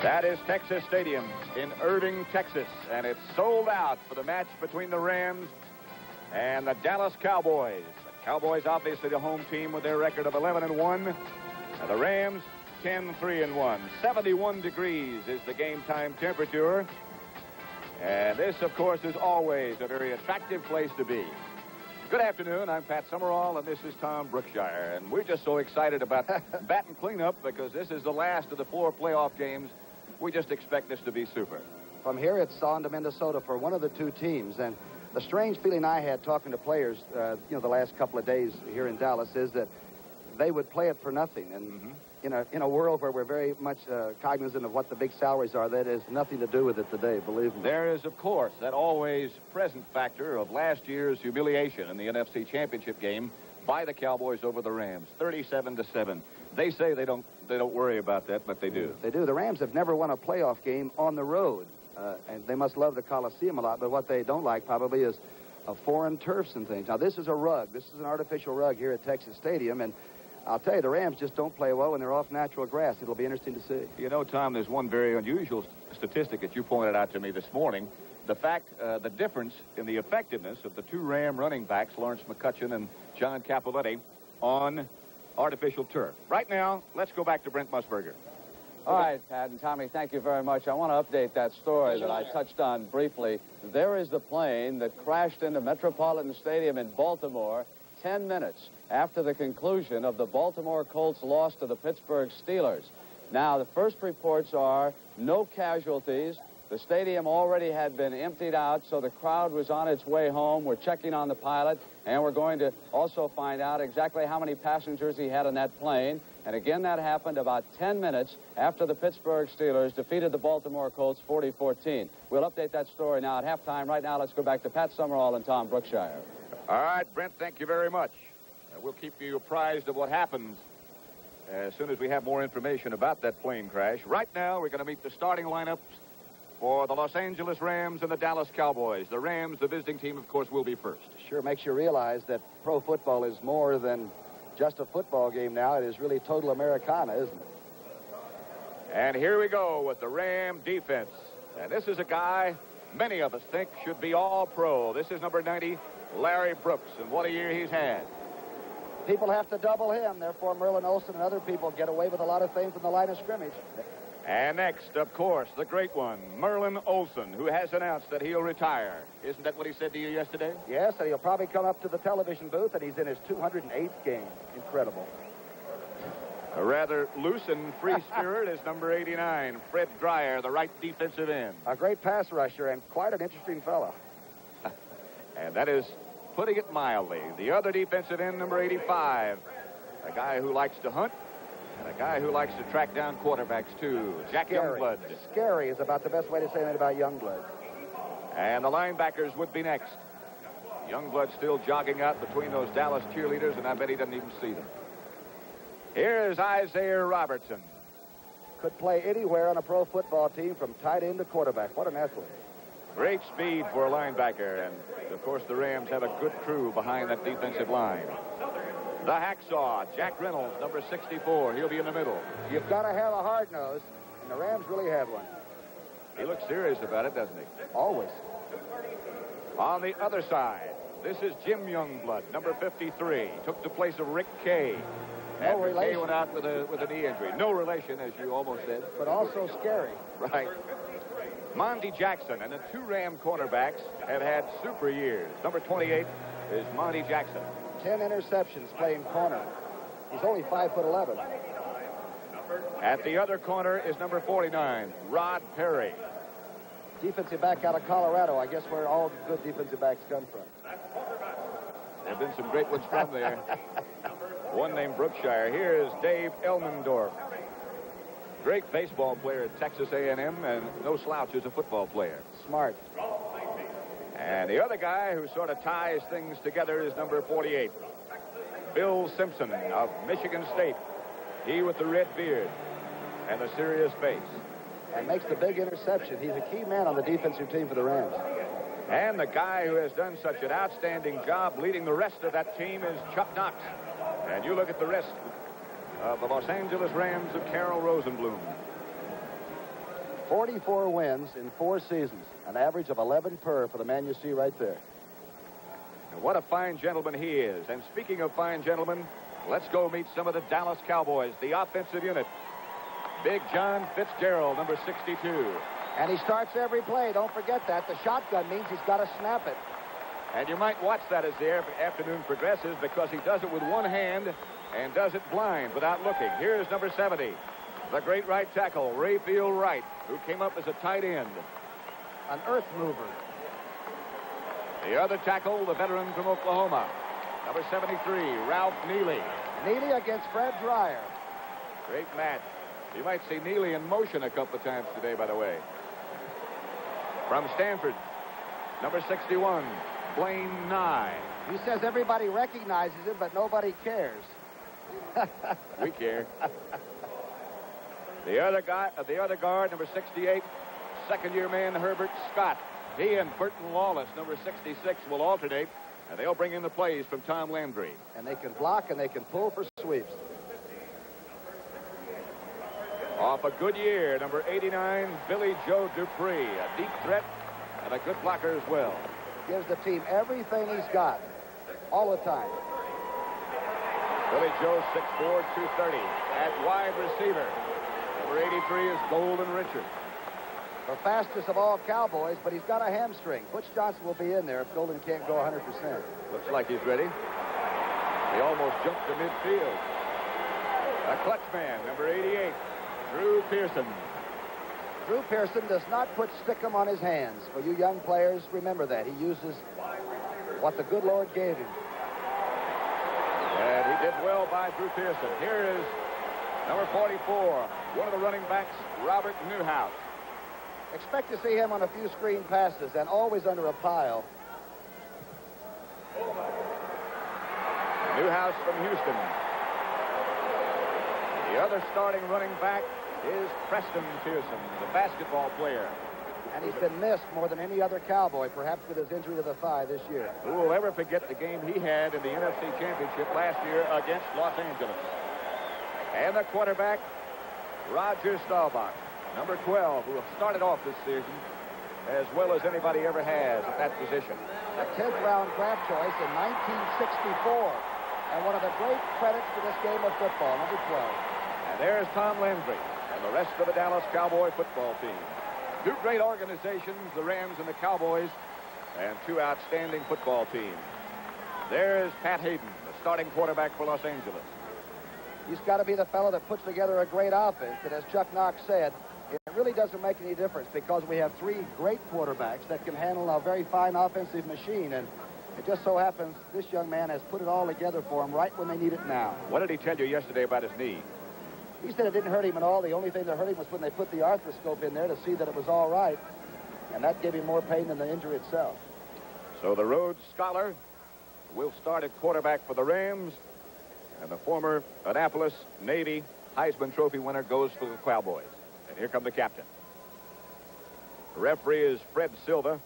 That is Texas Stadium in Irving, Texas, and it's sold out for the match between the Rams and the Dallas Cowboys. The Cowboys obviously the home team with their record of 11-1, and the Rams 10-3-1. 71 degrees is the game time temperature, and this, of course, is always a very attractive place to be. Good afternoon. I'm Pat Summerall, and this is Tom Brookshire, and we're just so excited about batting cleanup because this is the last of the 4 playoff games. We just expect this to be super. From here, it's on to Minnesota for one of the 2 teams. And the strange feeling I had talking to players, the last couple of days here in Dallas is that they would play it for nothing. And in a world where we're very much cognizant of what the big salaries are, that has nothing to do with it today, believe me. There is, of course, that always present factor of last year's humiliation in the NFC Championship game by the Cowboys over the Rams, 37-7. They say they don't worry about that, but they do. They do. The Rams have never won a playoff game on the road, and they must love the Coliseum a lot, but what they don't like probably is foreign turfs and things. Now, this is a rug. This is an artificial rug here at Texas Stadium, and I'll tell you, the Rams just don't play well when they're off natural grass. It'll be interesting to see. You know, Tom, there's one very unusual statistic that you pointed out to me this morning. The difference in the effectiveness of the 2 Ram running backs, Lawrence McCutcheon and John Capovetti, on artificial turf. Right now, let's go back to Brent Musburger. All right, Pat and Tommy, thank you very much. I want to update that story that I touched on briefly. There is the plane that crashed into Metropolitan Stadium in Baltimore 10 minutes after the conclusion of the Baltimore Colts' loss to the Pittsburgh Steelers. Now, the first reports are no casualties. The stadium already had been emptied out, so the crowd was on its way home. We're checking on the pilot, and we're going to also find out exactly how many passengers he had on that plane. And again, that happened about 10 minutes after the Pittsburgh Steelers defeated the Baltimore Colts 40-14. We'll update that story now at halftime. Right now, let's go back to Pat Summerall and Tom Brookshire. All right, Brent, thank you very much. We'll keep you apprised of what happens as soon as we have more information about that plane crash. Right now, we're going to meet the starting lineups for the Los Angeles Rams and the Dallas Cowboys. The Rams, the visiting team, of course, will be first. Sure makes you realize that pro football is more than just a football game now. It is really total Americana, isn't it? And here we go with the Ram defense. And this is a guy many of us think should be all pro. This is number 90, Larry Brooks, and what a year he's had. People have to double him. Therefore, Merlin Olsen and other people get away with a lot of things in the line of scrimmage. And next, of course, the great one, Merlin Olsen, who has announced that he'll retire. Isn't that what he said to you yesterday? Yes, and he'll probably come up to the television booth, and he's in his 208th game. Incredible. A rather loose and free spirit is number 89, Fred Dreyer, the right defensive end. A great pass rusher and quite an interesting fellow. And that is putting it mildly. The other defensive end, number 85, a guy who likes to hunt and a guy who likes to track down quarterbacks, too, Jack Youngblood. Scary is about the best way to say that about Youngblood. And the linebackers would be next. Youngblood still jogging out between those Dallas cheerleaders, and I bet he doesn't even see them. Here's Isaiah Robertson. Could play anywhere on a pro football team from tight end to quarterback. What an athlete. Great speed for a linebacker, and, of course, the Rams have a good crew behind that defensive line. The hacksaw, Jack Reynolds, number 64. He'll be in the middle. You've got to have a hard nose, and the Rams really have one. He looks serious about it, doesn't he? Always. On the other side, this is Jim Youngblood, number 53. Took the place of Rick Kay. No relation. Kay went out with a knee injury. No relation, as you almost said. But also scary. Right. Monty Jackson and the 2 Ram cornerbacks have had super years. Number 28 is Monty Jackson. 10 interceptions playing corner. He's only 5'11". At the other corner is number 49, Rod Perry. Defensive back out of Colorado. I guess where all good defensive backs come from. There have been some great ones from there. One named Brookshire. Here's Dave Elmendorf. Great baseball player at Texas A&M, and no slouch as a football player. Smart. And the other guy who sort of ties things together is number 48, Bill Simpson of Michigan State. He with the red beard and the serious face. And makes the big interception. He's a key man on the defensive team for the Rams. And the guy who has done such an outstanding job leading the rest of that team is Chuck Knox. And you look at the rest of the Los Angeles Rams of Carroll Rosenblum. 44 wins in 4 seasons. An average of 11 per for the man you see right there. And what a fine gentleman he is. And speaking of fine gentlemen, let's go meet some of the Dallas Cowboys, the offensive unit. Big John Fitzgerald, number 62. And he starts every play. Don't forget that. The shotgun means he's got to snap it. And you might watch that as the afternoon progresses because he does it with one hand and does it blind without looking. Here's number 70, the great right tackle, Rayfield Wright, who came up as a tight end. An earth mover. The other tackle, the veteran from Oklahoma, number 73, Ralph Neely. Neely against Fred Dreyer. Great match. You might see Neely in motion a couple of times today, by the way. From Stanford, number 61, Blaine Nye. He says everybody recognizes him, but nobody cares. We care. The other guard, number 68, second-year man Herbert Scott. He and Burton Lawless, number 66, will alternate, and they'll bring in the plays from Tom Landry. And they can block and they can pull for sweeps. Off a good year, number 89, Billy Joe Dupree, a deep threat and a good blocker as well. Gives the team everything he's got, all the time. Billy Joe, 6'4", 230, at wide receiver. Number 83 is Golden Richard. The fastest of all Cowboys, but he's got a hamstring. Butch Johnson will be in there if Golden can't go 100%. Looks like he's ready. He almost jumped to midfield. A clutch man, number 88, Drew Pearson. Drew Pearson does not put stickum on his hands. For you young players, remember that. He uses what the good Lord gave him. And he did well by Drew Pearson. Here is number 44, one of the running backs, Robert Newhouse. Expect to see him on a few screen passes and always under a pile. Newhouse from Houston. The other starting running back is Preston Pearson, the basketball player. And he's been missed more than any other Cowboy, perhaps with his injury to the thigh this year. Who will ever forget the game he had in the NFC Championship last year against Los Angeles? And the quarterback, Roger Staubach, number 12, who started off this season as well as anybody ever has at that position. A 10th round draft choice in 1964. And one of the great credits to this game of football, number 12. And there's Tom Landry and the rest of the Dallas Cowboy football team. Two great organizations, the Rams and the Cowboys, and two outstanding football teams. There's Pat Hayden, the starting quarterback for Los Angeles. He's got to be the fellow that puts together a great offense. And as Chuck Knox said, it really doesn't make any difference because we have three great quarterbacks that can handle a very fine offensive machine. And it just so happens this young man has put it all together for him right when they need it now. What did he tell you yesterday about his knee? He said it didn't hurt him at all. The only thing that hurt him was when they put the arthroscope in there to see that it was all right. And that gave him more pain than the injury itself. So the Rhodes Scholar will start at quarterback for the Rams. And the former Annapolis Navy Heisman Trophy winner goes for the Cowboys. And here come the captain. The referee is Fred Silva.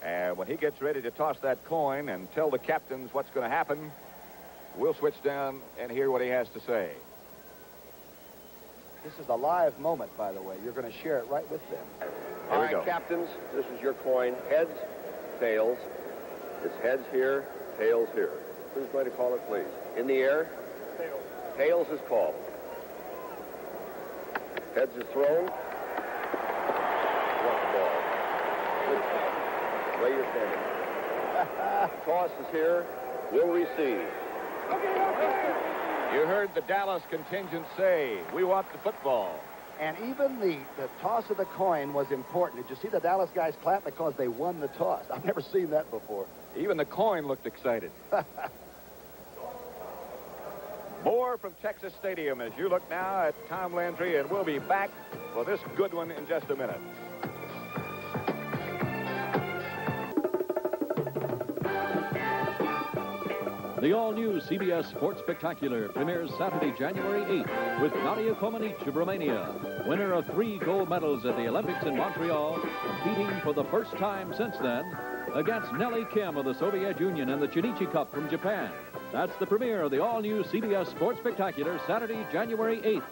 And when he gets ready to toss that coin and tell the captains what's going to happen, we'll switch down and hear what he has to say. This is a live moment, by the way. You're going to share it right with them. All right, captains, this is your coin. Heads, tails. It's heads here, tails here. Who's going to call it, please? In the air? Tails. Tails is called. Heads is thrown. Drop the ball. Good. Way you're standing. Toss is here. Will receive. You heard the Dallas contingent say, we want the football. And even the toss of the coin was important. Did you see the Dallas guys clap because they won the toss? I've never seen that before. Even the coin looked excited. More from Texas Stadium as you look now at Tom Landry, and we'll be back for this good one in just a minute. The all-new CBS Sports Spectacular premieres Saturday, January 8th with Nadia Comaneci of Romania, winner of 3 gold medals at the Olympics in Montreal, competing for the first time since then against Nelly Kim of the Soviet Union and the Chinichi Cup from Japan. That's the premiere of the all-new CBS Sports Spectacular Saturday, January 8th.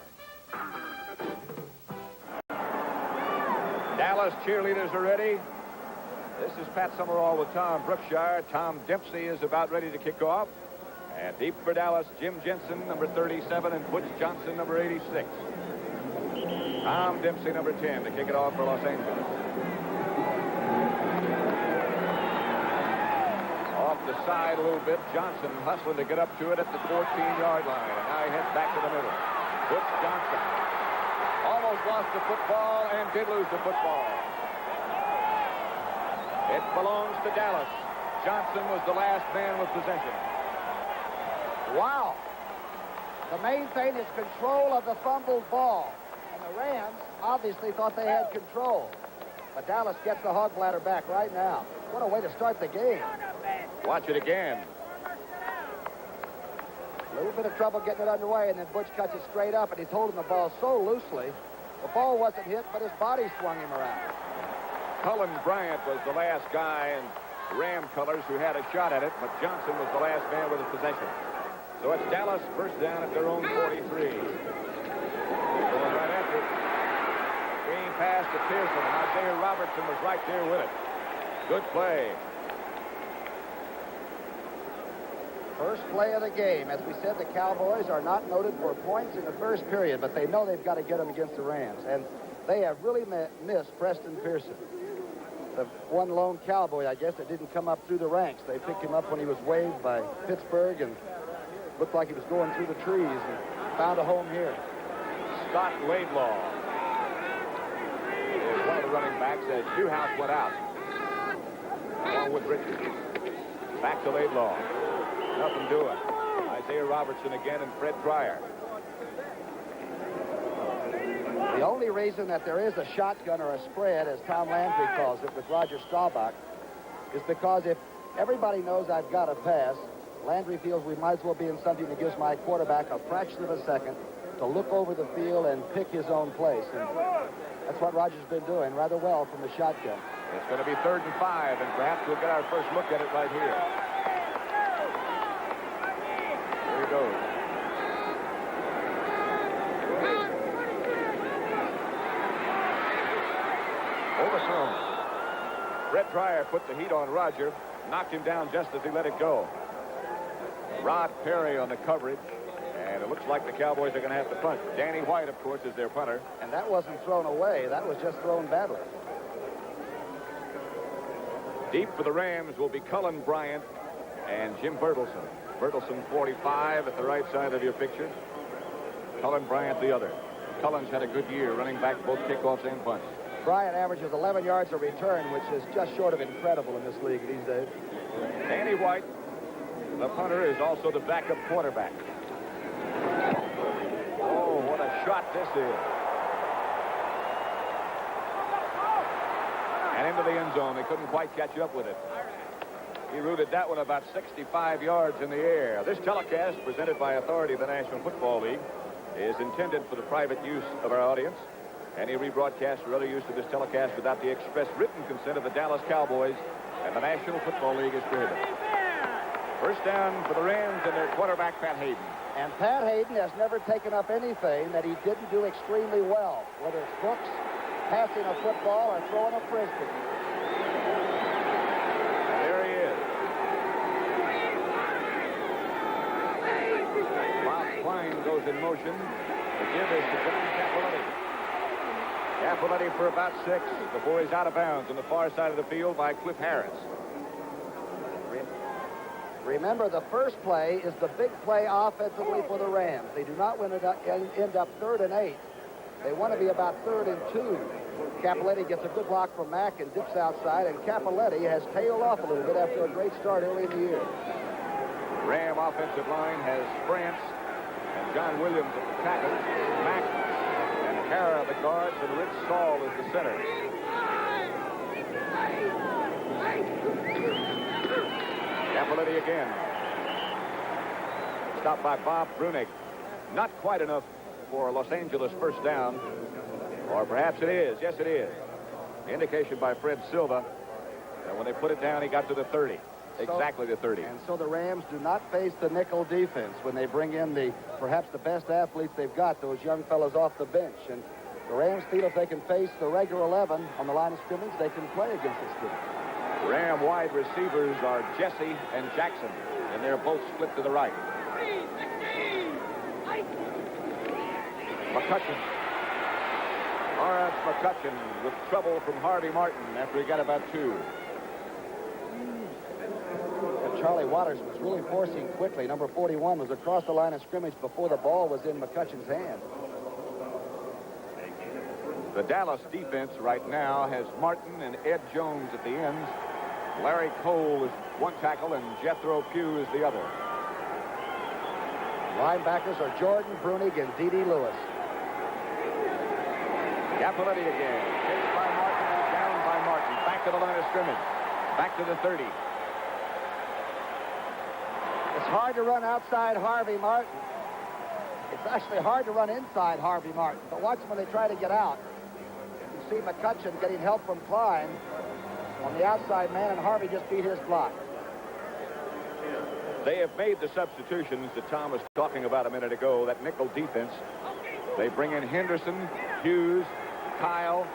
Dallas cheerleaders are ready. This is Pat Summerall with Tom Brookshire. Tom Dempsey is about ready to kick off. And deep for Dallas, Jim Jensen, number 37, and Butch Johnson, number 86. Tom Dempsey, number 10, to kick it off for Los Angeles. Off the side a little bit, Johnson hustling to get up to it at the 14-yard line. And now he heads back to the middle. Butch Johnson almost lost the football and did lose the football. It belongs to Dallas. Johnson was the last man with possession. Wow. The main thing is control of the fumbled ball. And the Rams obviously thought they had control. But Dallas gets the hog bladder back right now. What a way to start the game. Watch it again. A little bit of trouble getting it underway, and then Butch cuts it straight up, and he's holding the ball so loosely. The ball wasn't hit, but his body swung him around. Cullen Bryant was the last guy in Ram colors who had a shot at it, but Johnson was the last man with his possession. So it's Dallas first down at their own 43. Going right after it. Screen pass to Pearson, and Isaiah Robertson was right there with it. Good play. First play of the game. As we said, the Cowboys are not noted for points in the first period, but they know they've got to get them against the Rams. And they have really missed Preston Pearson. The one lone Cowboy, I guess, that didn't come up through the ranks. They picked him up when he was waived by Pittsburgh and looked like he was going through the trees and found a home here. Scott Laidlaw is one of the running backs as Newhouse went out. Along with Richards. Back to Laidlaw. Nothing doing. Isaiah Robertson again and Fred Pryor. The only reason that there is a shotgun or a spread, as Tom Landry calls it, with Roger Staubach, is because if everybody knows I've got a pass, Landry feels we might as well be in something that gives my quarterback a fraction of a second to look over the field and pick his own place. And that's what Roger's been doing rather well from the shotgun. It's going to be 3rd and 5, and perhaps we'll get our first look at it right here. Here he goes. Overthrown. Fred Pryor put the heat on Roger, knocked him down just as he let it go. Rod Perry on the coverage, and it looks like the Cowboys are going to have to punt. Danny White, of course, is their punter. And that wasn't thrown away. That was just thrown badly. Deep for the Rams will be Cullen Bryant and Jim Bertelsen. Bertelsen, 45 at the right side of your picture. Cullen Bryant, the other. Cullen's had a good year running back both kickoffs and punts. Bryant averages 11 yards a return, which is just short of incredible in this league these days. Danny White, the punter, is also the backup quarterback. Oh, what a shot this is. And into the end zone. They couldn't quite catch up with it. He rooted that one about 65 yards in the air. This telecast, presented by authority of the National Football League, is intended for the private use of our audience. Any rebroadcast or other use of this telecast without the express written consent of the Dallas Cowboys and the National Football League is prohibited. First down for the Rams and their quarterback, Pat Hayden. And Pat Hayden has never taken up anything that he didn't do extremely well, whether it's hooks, passing a football, or throwing a frisbee. And there he is. Bob Klein goes in motion. The give is to John Cappelletti. Cappelletti for about 6. The boys out of bounds on the far side of the field by Cliff Harris. Remember, the first play is the big play offensively for the Rams. They do not end up 3rd and 8. They want to be about 3rd and 2. Cappelletti gets a good block from Mack and dips outside, and Cappelletti has tailed off a little bit after a great start early in the year. Ram offensive line has France and John Williams at the tackles, Mack and Kara at the guards, and Rich Saul is the center. Cappelletti again. Stopped by Bob Brunig. Not quite enough for Los Angeles first down. Or perhaps it is. Yes, it is. Indication by Fred Silva that when they put it down, he got to the 30. Exactly the 30. And so the Rams do not face the nickel defense when they bring in perhaps the best athletes they've got, those young fellows off the bench. And The Rams feel if they can face the regular 11 on the line of scrimmage, they can play against this team. Ram wide receivers are Jesse and Jackson, and they're both split to the right. McCutcheon. Lawrence McCutcheon with trouble from Harvey Martin after he got about 2. And Charlie Waters was really forcing quickly. Number 41 was across the line of scrimmage before the ball was in McCutcheon's hand. The Dallas defense right now has Martin and Ed Jones at the ends. Larry Cole is one tackle and Jethro Pugh is the other. Linebackers are Jordan Brunig and D.D. Lewis. Gapaletti again. Chased by Martin and down by Martin. Back to the line of scrimmage. Back to the 30. It's hard to run outside Harvey Martin. It's actually hard to run inside Harvey Martin. But watch when they try to get out. You see McCutcheon getting help from Klein on the outside man, and Harvey just beat his block. They have made the substitutions that Tom was talking about a minute ago, that nickel defense. They bring in Henderson, Hughes, Kyle,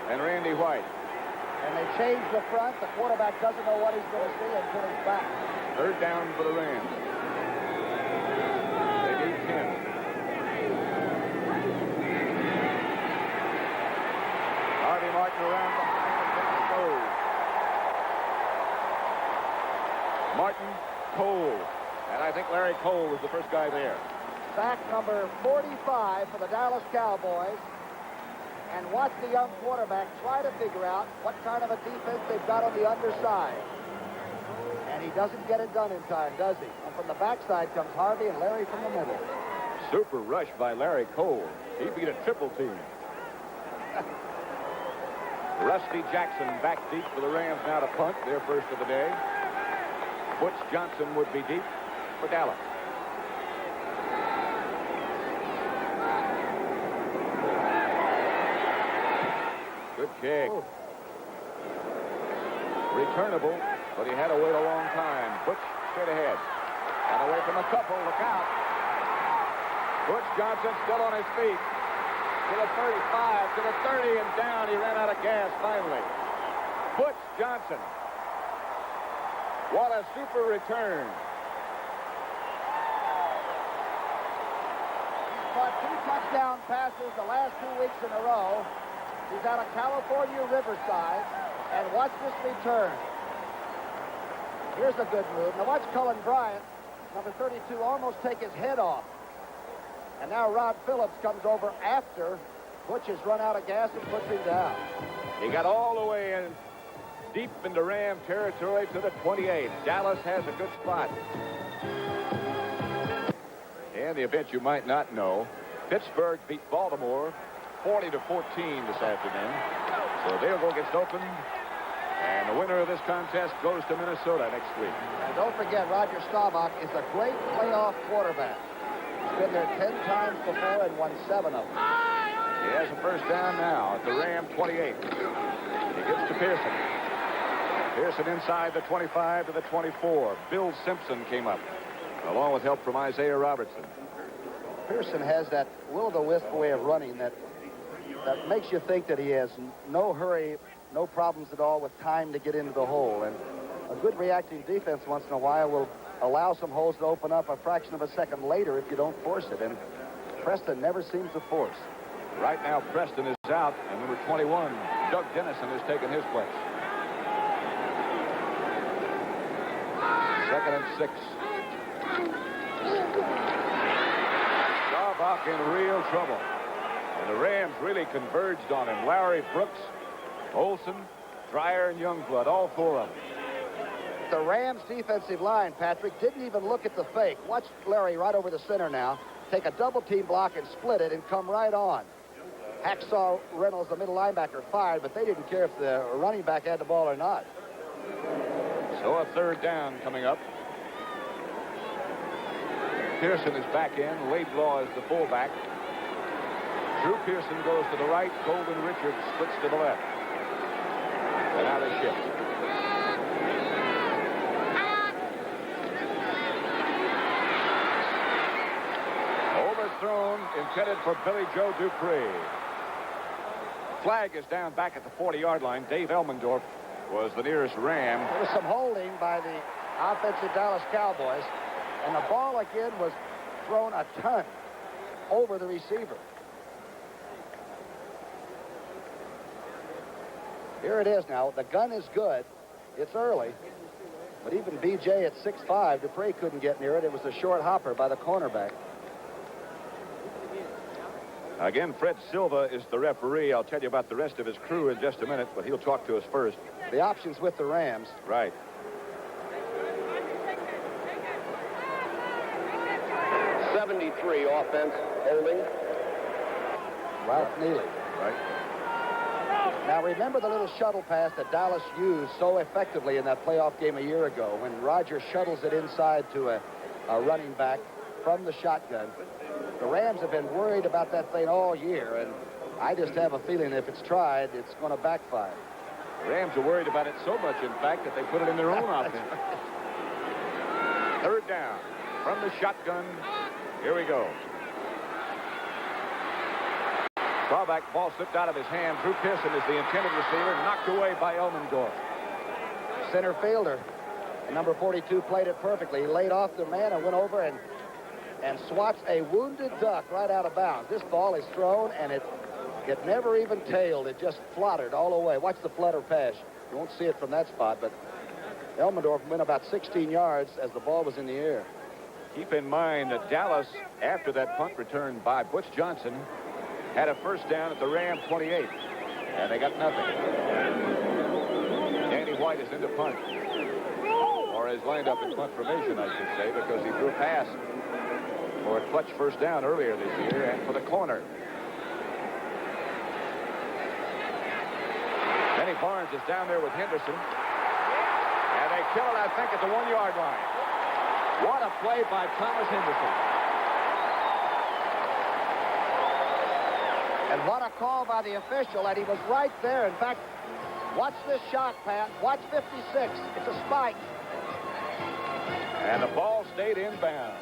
and Randy White. And they change the front. The quarterback doesn't know what he's going to see until he's back. 3rd down for the Rams. They need 10. Harvey Martin around behind and then goes. Martin, Cole. And I think Larry Cole was the first guy there. Sack number 45 for the Dallas Cowboys. And watch the young quarterback try to figure out what kind of a defense they've got on the underside. And he doesn't get it done in time, does he? And from the backside comes Harvey and Larry from the middle. Super rush by Larry Cole. He beat a triple team. Rusty Jackson back deep for the Rams now to punt, their first of the day. Butch Johnson would be deep for Dallas. Good kick. Ooh. Returnable, but he had to wait a long time. Butch straight ahead. Got away from a couple. Look out. Butch Johnson still on his feet. To the 35, to the 30, and down. He ran out of gas finally. Butch Johnson. What a super return. He's caught 2 touchdown passes the last 2 weeks in a row. He's out of California, Riverside. And watch this return. Here's a good move. Now watch Cullen Bryant, number 32, almost take his head off. And now Rod Phillips comes over after Butch has run out of gas and puts him down. He got all the way in deep into Ram territory to the 28. Dallas has a good spot. And the event you might not know, Pittsburgh beat Baltimore 40-14 this afternoon. So they'll go against Oakland. And the winner of this contest goes to Minnesota next week. And don't forget, Roger Staubach is a great playoff quarterback. He's been there 10 times before and won 7 of them. He has a first down now at the Ram 28. He gets to Pearson. Pearson inside the 25 to the 24. Bill Simpson came up, along with help from Isaiah Robertson. Pearson has that will-o'-the-wisp way of running that makes you think that he has no hurry, no problems at all with time to get into the hole. And a good reacting defense once in a while will allow some holes to open up a fraction of a second later if you don't force it. And Preston never seems to force. Right now, Preston is out, and number 21, Doug Dennison, has taken his place. 2nd and 6. Staubach in real trouble. And the Rams really converged on him. Larry Brooks, Olson, Dreyer, and Youngblood, all 4 of them. The Rams defensive line, Patrick, didn't even look at the fake. Watch Larry right over the center now. Take a double team block and split it and come right on. Hacksaw Reynolds, the middle linebacker, fired, but they didn't care if the running back had the ball or not. So a 3rd down coming up. Pearson is back in. Laidlaw is the fullback. Drew Pearson goes to the right. Golden Richards splits to the left. And out of shift. Overthrown, intended for Billy Joe Dupree. Flag is down back at the 40-yard line. Dave Elmendorf was the nearest Ram. There was some holding by the offensive Dallas Cowboys, and the ball again was thrown a ton over the receiver. Here it is now. The gun is good. It's early. But even B.J. at 6'5", Dupree couldn't get near it. It was a short hopper by the cornerback. Again, Fred Silva is the referee. I'll tell you about the rest of his crew in just a minute, but he'll talk to us first. The options with the Rams. Right. '73 offense, holding. Ralph Neely. Right. Now, remember the little shuttle pass that Dallas used so effectively in that playoff game a year ago when Roger shuttles it inside to a running back from the shotgun. The Rams have been worried about that thing all year, and I just have a feeling if it's tried, it's going to backfire. The Rams are worried about it so much, in fact, that they put it in their own offense. Third down from the shotgun. Here we go. Drawback ball slipped out of his hand. Drew Pearson is the intended receiver, knocked away by Elmendorf. Center fielder, number 42, played it perfectly. He laid off the man and went over and swats a wounded duck right out of bounds. This ball is thrown, and it never even tailed. It just fluttered all the way. Watch the flutter pass. You won't see it from that spot, but Elmendorf went about 16 yards as the ball was in the air. Keep in mind that Dallas, after that punt return by Butch Johnson, had a first down at the Ram 28, and they got nothing. Danny White is into punt, or is lined up in punt formation, I should say, because he threw a pass for a clutch first down earlier this year and for the corner. Benny Barnes is down there with Henderson, and they kill it, I think, at the 1-yard line. What a play by Thomas Henderson. And what a call by the official, and he was right there. In fact, watch this shot, Pat. Watch 56. It's a spike. And the ball stayed inbound.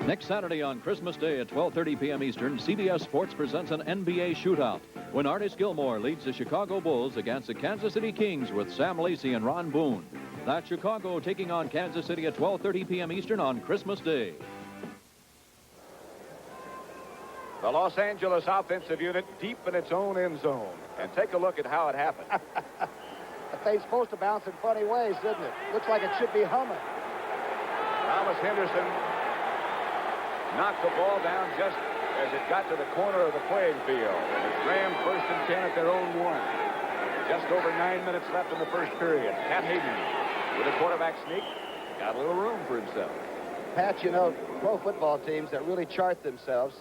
Next Saturday on Christmas Day at 12:30 p.m. Eastern, CBS Sports presents an NBA shootout when Artis Gilmore leads the Chicago Bulls against the Kansas City Kings with Sam Lacey and Ron Boone. That's Chicago taking on Kansas City at 12:30 p.m. Eastern on Christmas Day. The Los Angeles offensive unit deep in its own end zone. And take a look at how it happened. That thing's supposed to bounce in funny ways, doesn't it? Looks like it should be humming. Thomas Henderson knocked the ball down just as it got to the corner of the playing field. And it's Rams 1st and 10 at their own 1. Just over 9 minutes left in the first period. Pat Hayden with a quarterback sneak. Got a little room for himself. Pat, you know, pro football teams that really chart themselves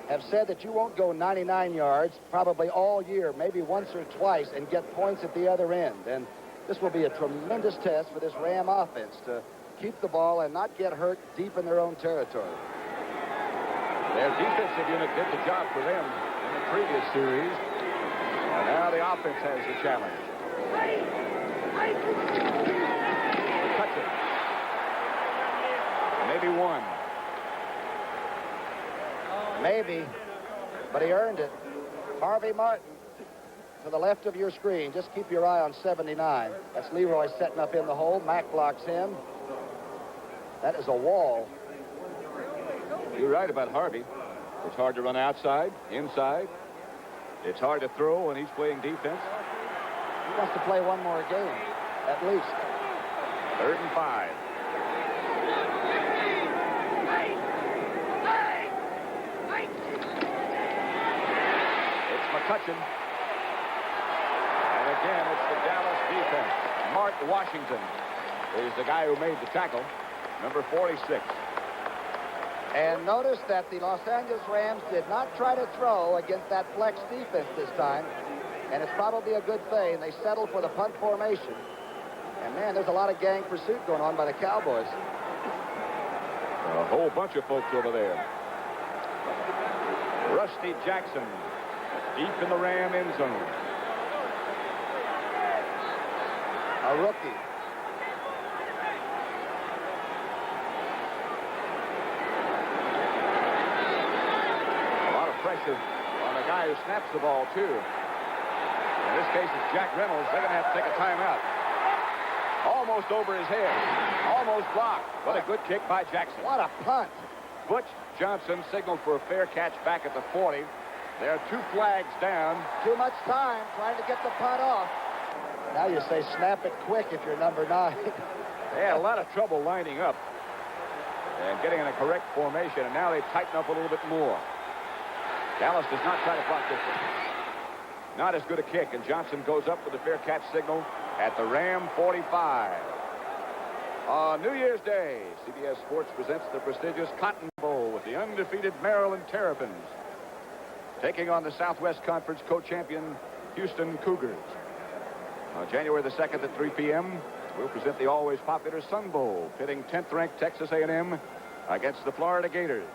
have said that you won't go 99 yards probably all year, maybe once or twice, and get points at the other end. And this will be a tremendous test for this Ram offense to keep the ball and not get hurt deep in their own territory. Their defensive unit did the job for them in the previous series. And now the offense has the challenge. Touch it. Maybe one. Maybe, but he earned it. Harvey Martin to the left of your screen. Just keep your eye on 79. That's Leroy setting up in the hole. Mack blocks him. That is a wall. You're right about Harvey. It's hard to run outside, inside. It's hard to throw when he's playing defense. He wants to play one more game, at least. 3rd and 5. McCutcheon. And again, it's the Dallas defense. Mark Washington is the guy who made the tackle, number 46. And notice that the Los Angeles Rams did not try to throw against that flex defense this time. And it's probably a good thing. They settled for the punt formation. And, man, there's a lot of gang pursuit going on by the Cowboys. A whole bunch of folks over there. Rusty Jackson. Deep in the Ram end zone. A rookie. A lot of pressure on the guy who snaps the ball, too. In this case, it's Jack Reynolds. They're going to have to take a timeout. Almost over his head. Almost blocked. But a good kick by Jackson. What a punt. Butch Johnson signaled for a fair catch back at the 40. There are 2 flags down. Too much time trying to get the punt off. Now you say snap it quick if you're number 9. They had a lot of trouble lining up and getting in a correct formation, and now they tighten up a little bit more. Dallas does not try to block this one. Not as good a kick, and Johnson goes up with the fair catch signal at the Ram 45. On New Year's Day, CBS Sports presents the prestigious Cotton Bowl with the undefeated Maryland Terrapins taking on the Southwest Conference co-champion Houston Cougars. On January the 2nd at 3 p.m., we'll present the always popular Sun Bowl, pitting 10th-ranked Texas A&M against the Florida Gators,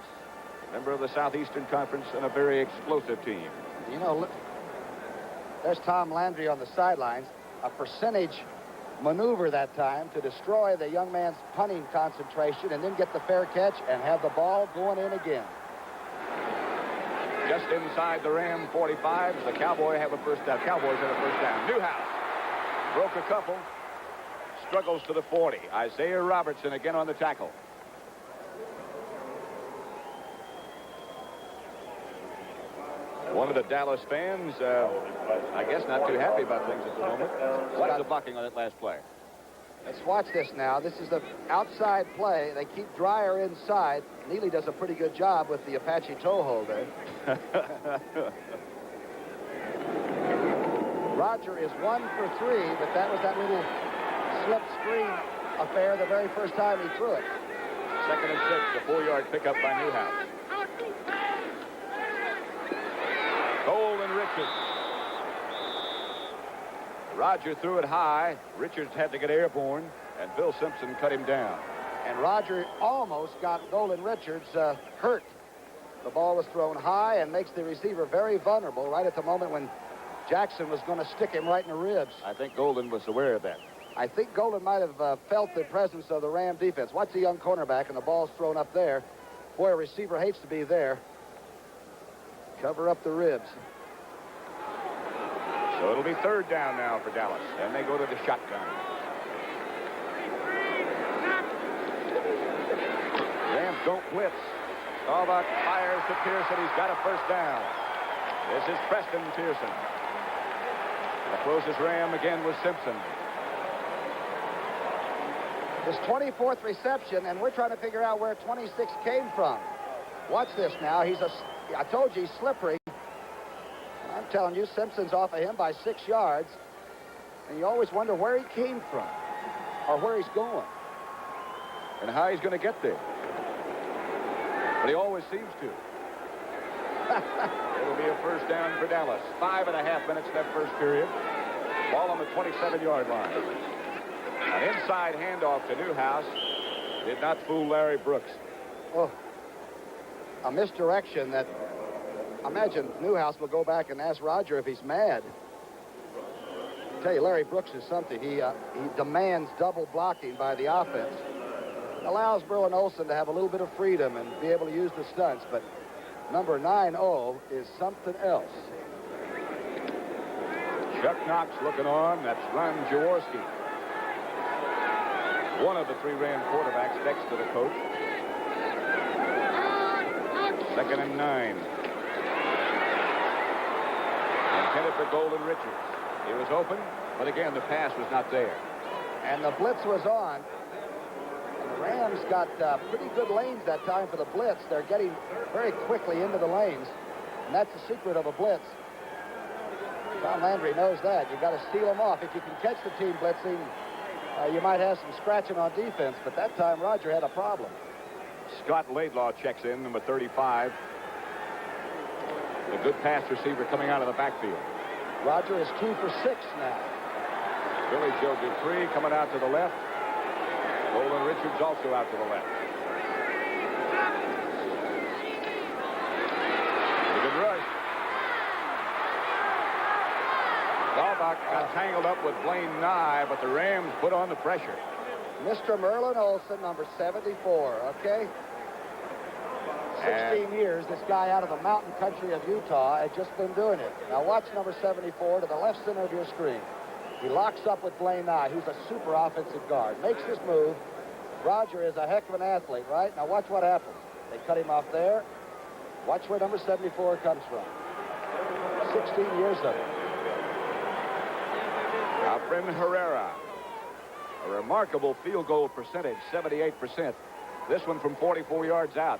a member of the Southeastern Conference and a very explosive team. You know, look, there's Tom Landry on the sidelines. A percentage maneuver that time to destroy the young man's punting concentration and then get the fair catch and have the ball going in again. Just inside the Ram 45, the Cowboys have a first down. Newhouse broke a couple. Struggles to the 40. Isaiah Robertson again on the tackle. One of the Dallas fans, I guess, not too happy about things at the moment. What's the blocking on that last play? Let's watch this now. This is the outside play. They keep Dreyer inside. Neely does a pretty good job with the Apache toe hold there. Roger is 1 for 3, but that was that little slip screen affair the very first time he threw it. 2nd and 6, a 4-yard pickup by Newhouse. Cole and Richards. Roger threw it high. Richards had to get airborne, and Bill Simpson cut him down. And Roger almost got Golden Richards hurt. The ball was thrown high and makes the receiver very vulnerable right at the moment when Jackson was going to stick him right in the ribs. I think Golden was aware of that. I think Golden might have felt the presence of the Ram defense. Watch the young cornerback, and the ball's thrown up there. Boy, a receiver hates to be there. Cover up the ribs. So it'll be 3rd down now for Dallas, and they go to the shotgun. Rams don't blitz. Staubach fires to Pearson. He's got a first down. This is Preston Pearson. The closest Ram again was Simpson. His 24th reception, and we're trying to figure out where 26 came from. Watch this now. I told you he's slippery. I'm telling you, Simpson's off of him by 6 yards. And you always wonder where he came from or where he's going. And how he's going to get there. But he always seems to. It'll be a first down for Dallas. 5.5 minutes left first period. Ball on the 27-yard line. An inside handoff to Newhouse. Did not fool Larry Brooks. Oh, a misdirection that, imagine Newhouse will go back and ask Roger if he's mad. I tell you, Larry Brooks is something. He demands double blocking by the offense. Allows Merlin Olsen to have a little bit of freedom and be able to use the stunts, but number 9-0 is something else. Chuck Knox looking on. That's Ron Jaworski. One of the 3 Ram quarterbacks next to the coach. 2nd and 9. Intended for Golden Richards. He was open, but again, the pass was not there. And the blitz was on. And the Rams got pretty good lanes that time for the blitz. They're getting very quickly into the lanes. And that's the secret of a blitz. Tom Landry knows that. You've got to steal them off. If you can catch the team blitzing, you might have some scratching on defense. But that time, Roger had a problem. Scott Laidlaw checks in, number 35. A good pass receiver coming out of the backfield. Roger is 2 for 6 now. Billy Joe Dupree coming out to the left. Golden Richards also out to the left. A good rush. Staubach got tangled up with Blaine Nye, but the Rams put on the pressure. Mr. Merlin Olsen, number 74, okay? 16 years, this guy out of the mountain country of Utah had just been doing it. Now watch number 74 to the left center of your screen. He locks up with Blaine Nye, who's a super offensive guard. Makes his move. Roger is a heck of an athlete, right? Now watch what happens. They cut him off there. Watch where number 74 comes from. 16 years of it. Efren Herrera. A remarkable field goal percentage, 78%. This one from 44 yards out.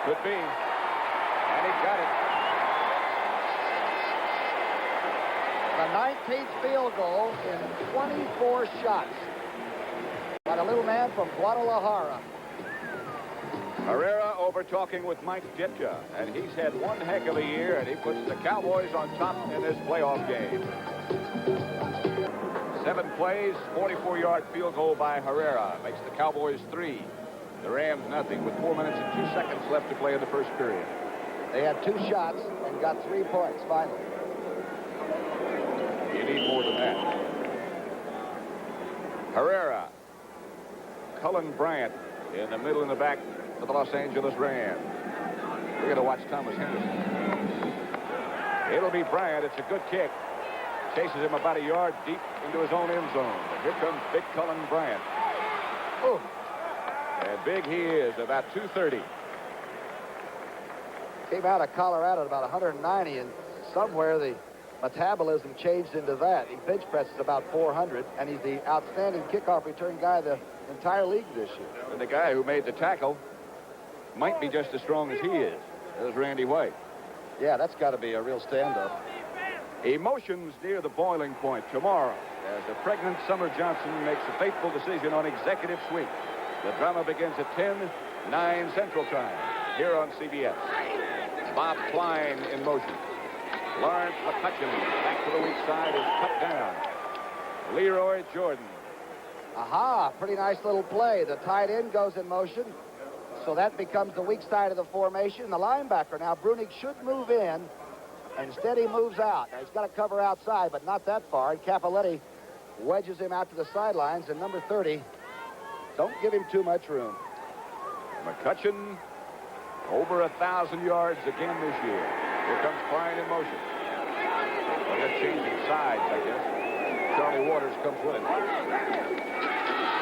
Could be. And he got it. The 19th field goal in 24 shots by the little man from Guadalajara. Herrera over talking with Mike Ditka, and he's had one heck of a year, and he puts the Cowboys on top in this playoff game. 7 plays, 44-yard field goal by Herrera. Makes the Cowboys 3. The Rams nothing with 4 minutes and 2 seconds left to play in the first period. They had 2 shots and got 3 points finally. You need more than that. Herrera. Cullen Bryant in the middle and the back for the Los Angeles Rams. We're going to watch Thomas Henderson. It'll be Bryant. It's a good kick. Chases him about a yard deep into his own end zone. And here comes big Cullen Bryant. Oh. And big he is, about 230. Came out of Colorado at about 190, and somewhere the metabolism changed into that. He bench presses about 400, and he's the outstanding kickoff return guy of the entire league this year. And the guy who made the tackle might be just as strong as he is. There's Randy White. Yeah, that's got to be a real stand-up. Emotions near the boiling point tomorrow as the pregnant Summer Johnson makes a fateful decision on executive suite. The drama begins at 10:09 Central Time here on CBS. Bob Klein in motion. Lawrence McCutcheon back to the weak side is cut down. Leroy Jordan. Aha, pretty nice little play. The tight end goes in motion, so that becomes the weak side of the formation. The linebacker now, Brunig, should move in. Instead, he moves out. Now, he's got to cover outside, but not that far. And Capoletti wedges him out to the sidelines. And number 30, don't give him too much room. McCutcheon over 1,000 yards again this year. Here comes Klein in motion. Well, they're changing sides, I guess. Charlie Waters comes with him.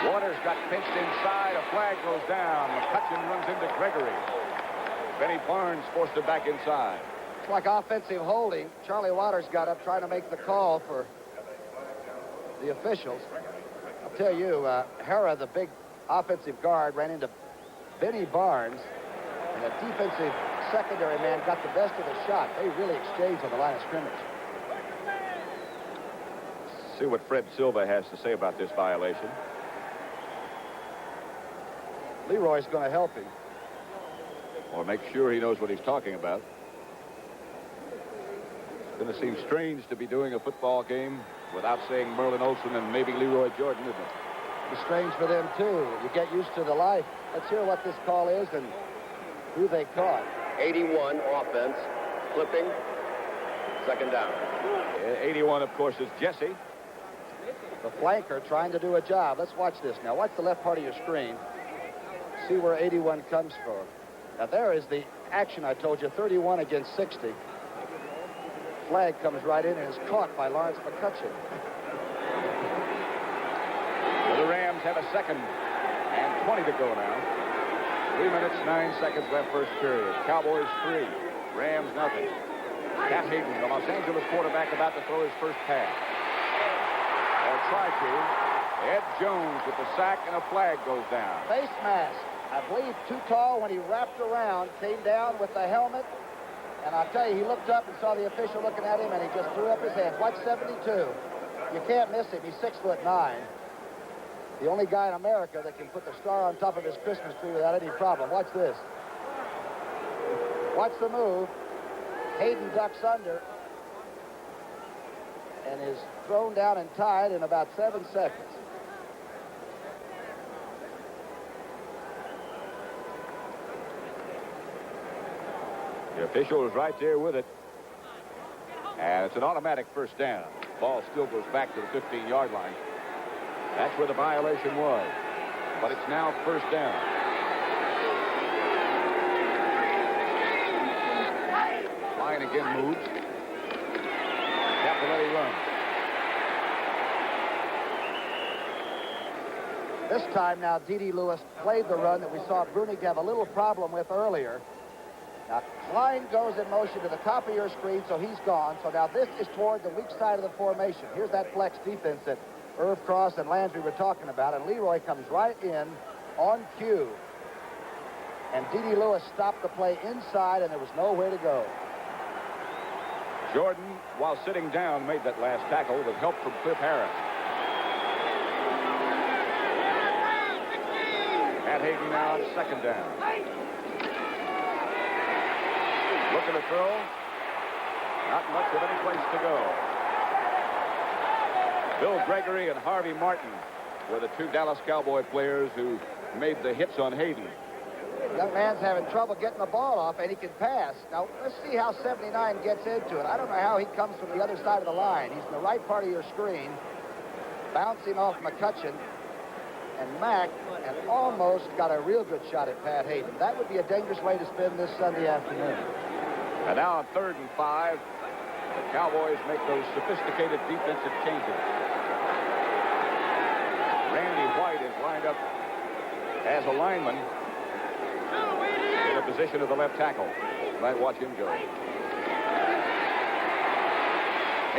Waters got pinched inside. A flag goes down. McCutcheon runs into Gregory. Benny Barnes forced him back inside. It's like offensive holding. Charlie Waters got up trying to make the call for the officials. I'll tell you, Hera, the big offensive guard, ran into Benny Barnes, and the defensive secondary man got the best of the shot. They really exchanged on the line of scrimmage. See what Fred Silva has to say about this violation. Leroy's going to help him. Or make sure he knows what he's talking about. It's going to seem strange to be doing a football game without saying Merlin Olsen and maybe Leroy Jordan, isn't it? It's strange for them, too. You get used to the life. Let's hear what this call is and who they caught. 81 offense, flipping, second down. 81, of course, is Jesse. The flanker trying to do a job. Let's watch this now. Watch the left part of your screen. See where 81 comes from. Now, there is the action I told you, 31 against 60. Flag comes right in and is caught by Lawrence McCutcheon. The Rams have a second and 20 to go now. 3 minutes, 9 seconds left first period. Cowboys 3, Rams nothing. Cap Hayden, the Los Angeles quarterback, about to throw his first pass. Or try to. Ed Jones with the sack, and a flag goes down. Face mask. I believe too tall when he wrapped around, came down with the helmet. And I'll tell you, he looked up and saw the official looking at him, and he just threw up his hands. Watch 72. You can't miss him. He's 6'9". The only guy in America that can put the star on top of his Christmas tree without any problem. Watch this. Watch the move. Hayden ducks under and is thrown down and tied in about 7 seconds. The official is right there with it. And it's an automatic first down. Ball still goes back to the 15-yard line. That's where the violation was. But it's now first down. again moves. Cappelletti runs. This time now, D.D. Lewis played the run that we saw Brunig have a little problem with earlier. Now, Klein goes in motion to the top of your screen, so he's gone. So now this is toward the weak side of the formation. Here's that flex defense that Irv Cross and Landry were talking about, and Leroy comes right in on cue. And D.D. Lewis stopped the play inside, and there was nowhere to go. Jordan, while sitting down, made that last tackle with help from Cliff Harris. Pat Hayden now on second down. Looking to throw. Not much of any place to go. Bill Gregory and Harvey Martin were the two Dallas Cowboy players who made the hits on Hayden. Young man's having trouble getting the ball off, and he can pass. Now, let's see how 79 gets into it. I don't know how he comes from the other side of the line. He's in the right part of your screen, bouncing off McCutcheon. And Mack had almost got a real good shot at Pat Hayden. That would be a dangerous way to spend this Sunday afternoon. And now on 3rd and 5, the Cowboys make those sophisticated defensive changes. Randy White is lined up as a lineman in the position of the left tackle. Might watch him go.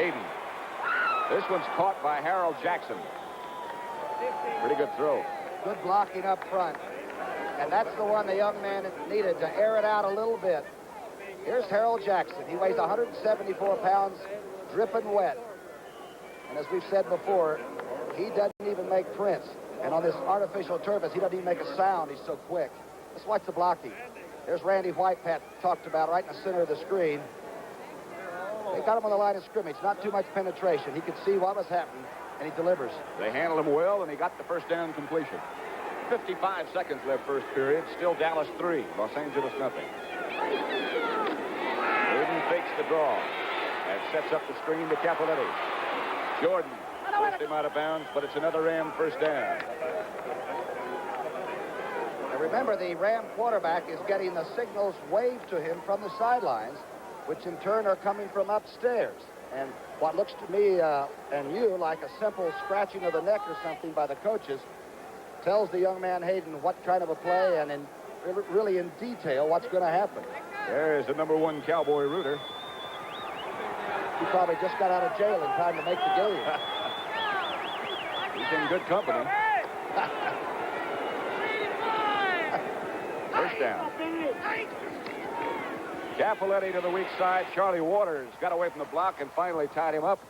Hayden. This one's caught by Harold Jackson. Pretty good throw. Good blocking up front. And that's the one the young man needed to air it out a little bit. Here's Harold Jackson. He weighs 174 pounds, dripping wet. And as we've said before, he doesn't even make prints. And on this artificial turf, he doesn't even make a sound. He's so quick. Let's watch the blocking. There's Randy White, Pat talked about, right in the center of the screen. They got him on the line of scrimmage. Not too much penetration. He could see what was happening, and he delivers. They handled him well, and he got the first down completion. 55 seconds left first period. Still Dallas 3, Los Angeles nothing. Hayden fakes the draw and sets up the screen to Cappelletti. Jordan pushed him out of bounds, but it's another Ram first down. Now remember, the Ram quarterback is getting the signals waved to him from the sidelines, which in turn are coming from upstairs. And what looks to me and you like a simple scratching of the neck or something by the coaches tells the young man Hayden what kind of a play and really in detail what's going to happen. There's the number 1 Cowboy rooter. He probably just got out of jail in time to make the game. He's in good company. First down. Cappelletti to the weak side. Charlie Waters got away from the block and finally tied him up.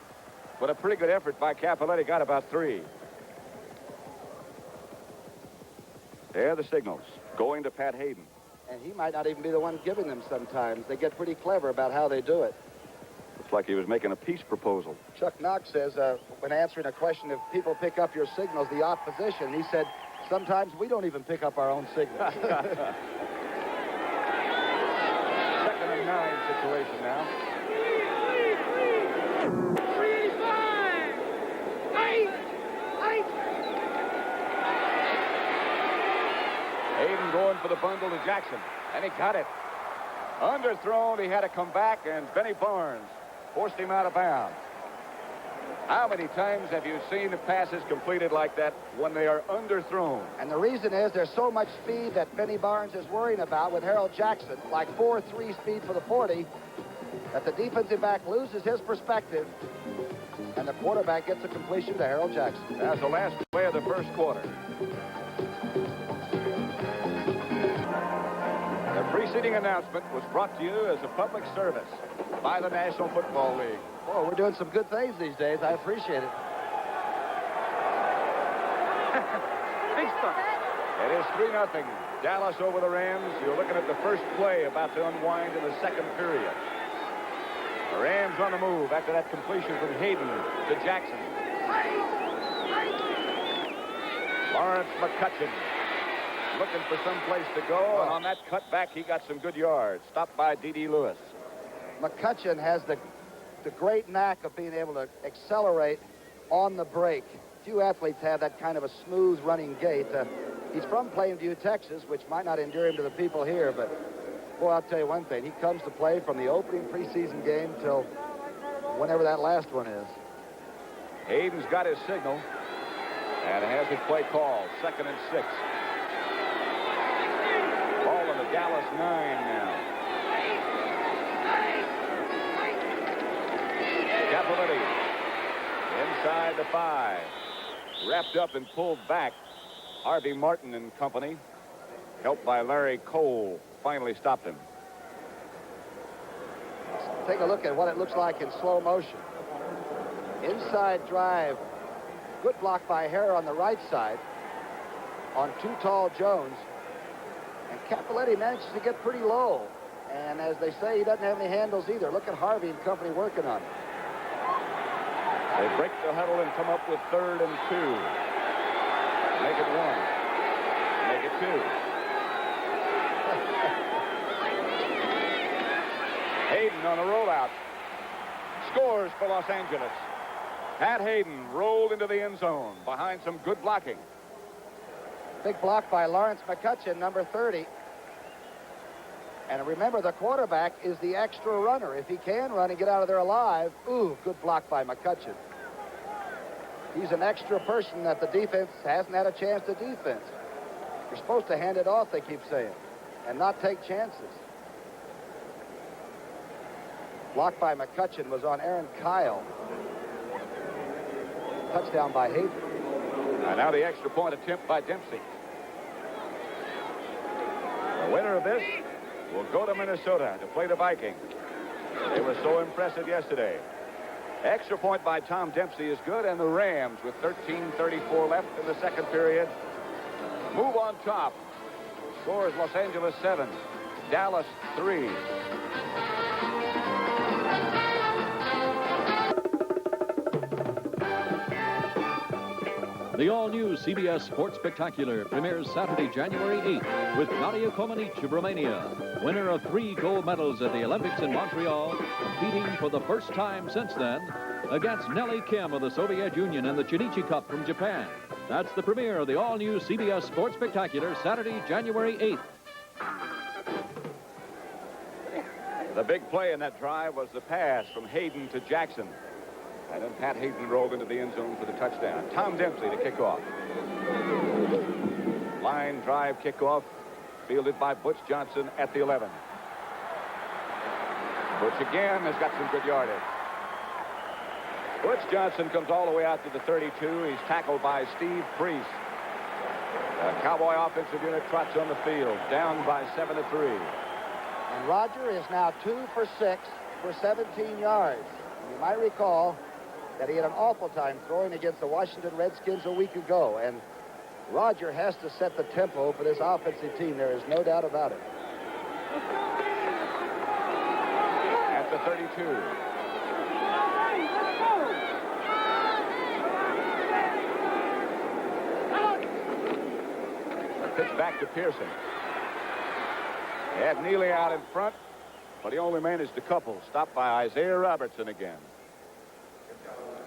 But a pretty good effort by Cappelletti. Got about 3. There are the signals. Going to Pat Hayden. And he might not even be the one giving them sometimes. They get pretty clever about how they do it. Looks like he was making a peace proposal. Chuck Knox says, when answering a question, if people pick up your signals, the opposition, he said, sometimes we don't even pick up our own signals. 2nd and 9 situation now. Hayden going for the bundle to Jackson, and he got it. Underthrown, he had to come back, and Benny Barnes forced him out of bounds. How many times have you seen the passes completed like that when they are underthrown? And the reason is there's so much speed that Benny Barnes is worrying about with Harold Jackson, like 4.3 speed for the 40, that the defensive back loses his perspective, and the quarterback gets a completion to Harold Jackson. That's the last play of the first quarter. The preceding announcement was brought to you as a public service by the National Football League. Oh, we're doing some good things these days. I appreciate it. It is 3-0. Dallas over the Rams. You're looking at the first play about to unwind in the second period. The Rams on the move after that completion from Hayden to Jackson. Lawrence McCutcheon looking for some place to go, and on that cutback, he got some good yards. Stopped by D.D. Lewis. McCutcheon has the great knack of being able to accelerate on the break. Few athletes have that kind of a smooth running gait. He's from Plainview, Texas, which might not endear him to the people here, but Well, I'll tell you one thing. He comes to play from the opening preseason game till whenever that last one is. Hayden's got his signal and has his play called. 2nd and 6. Ball on the Dallas 9 now. Capoletti inside the 5. Wrapped up and pulled back. Harvey Martin and company, helped by Larry Cole, finally stopped him. Take a look at what it looks like in slow motion. Inside drive. Good block by Hare on the right side on too tall Jones. And Capoletti manages to get pretty low. And as they say, he doesn't have any handles either. Look at Harvey and company working on it. They break the huddle and come up with 3rd and 2. Make it 1. Make it 2. Hayden on a rollout. Scores for Los Angeles. Pat Hayden rolled into the end zone behind some good blocking. Big block by Lawrence McCutcheon, number 30. And remember, the quarterback is the extra runner. If he can run and get out of there alive, ooh, good block by McCutcheon. He's an extra person that the defense hasn't had a chance to defense. You're supposed to hand it off, they keep saying, and not take chances. Block by McCutcheon was on Aaron Kyle. Touchdown by Hayden. And now the extra point attempt by Dempsey. The winner of this will go to Minnesota to play the Vikings. They were so impressive yesterday. Extra point by Tom Dempsey is good, and the Rams, with 13:34 left in the second period, move on top. Scores Los Angeles 7, Dallas 3. The all-new CBS Sports Spectacular premieres Saturday, January 8th with Nadia Comaneci of Romania, winner of 3 gold medals at the Olympics in Montreal, competing for the first time since then against Nellie Kim of the Soviet Union and the Chinichi Cup from Japan. That's the premiere of the all-new CBS Sports Spectacular Saturday, January 8th. The big play in that drive was the pass from Hayden to Jackson. And then Pat Hayden rolled into the end zone for the touchdown. Tom Dempsey to kick off. Line drive kickoff, fielded by Butch Johnson at the 11. Butch again has got some good yardage. Butch Johnson comes all the way out to the 32. He's tackled by Steve Priest. The Cowboy offensive unit trots on the field, down by 7-3. And Roger is now 2 for 6 for 17 yards. You might recall that he had an awful time throwing against the Washington Redskins a week ago. And Roger has to set the tempo for this offensive team. There is no doubt about it. At the 32. Pitch back to Pearson. He had Neely out in front, but he only managed a couple. Stopped by Isaiah Robertson again.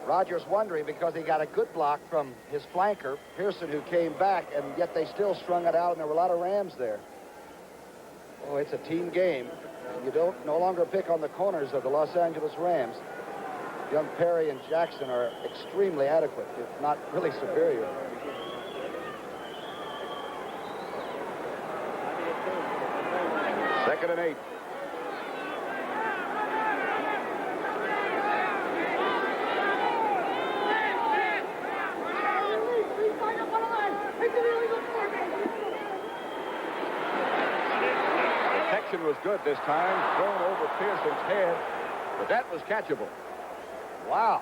Rogers wondering because he got a good block from his flanker, Pearson, who came back, and yet they still strung it out, and there were a lot of Rams there. Oh, it's a team game. You don't no longer pick on the corners of the Los Angeles Rams. Young Perry and Jackson are extremely adequate, if not really superior. Second and 8. Protection was good this time, thrown over Pearson's head, but that was catchable. Wow.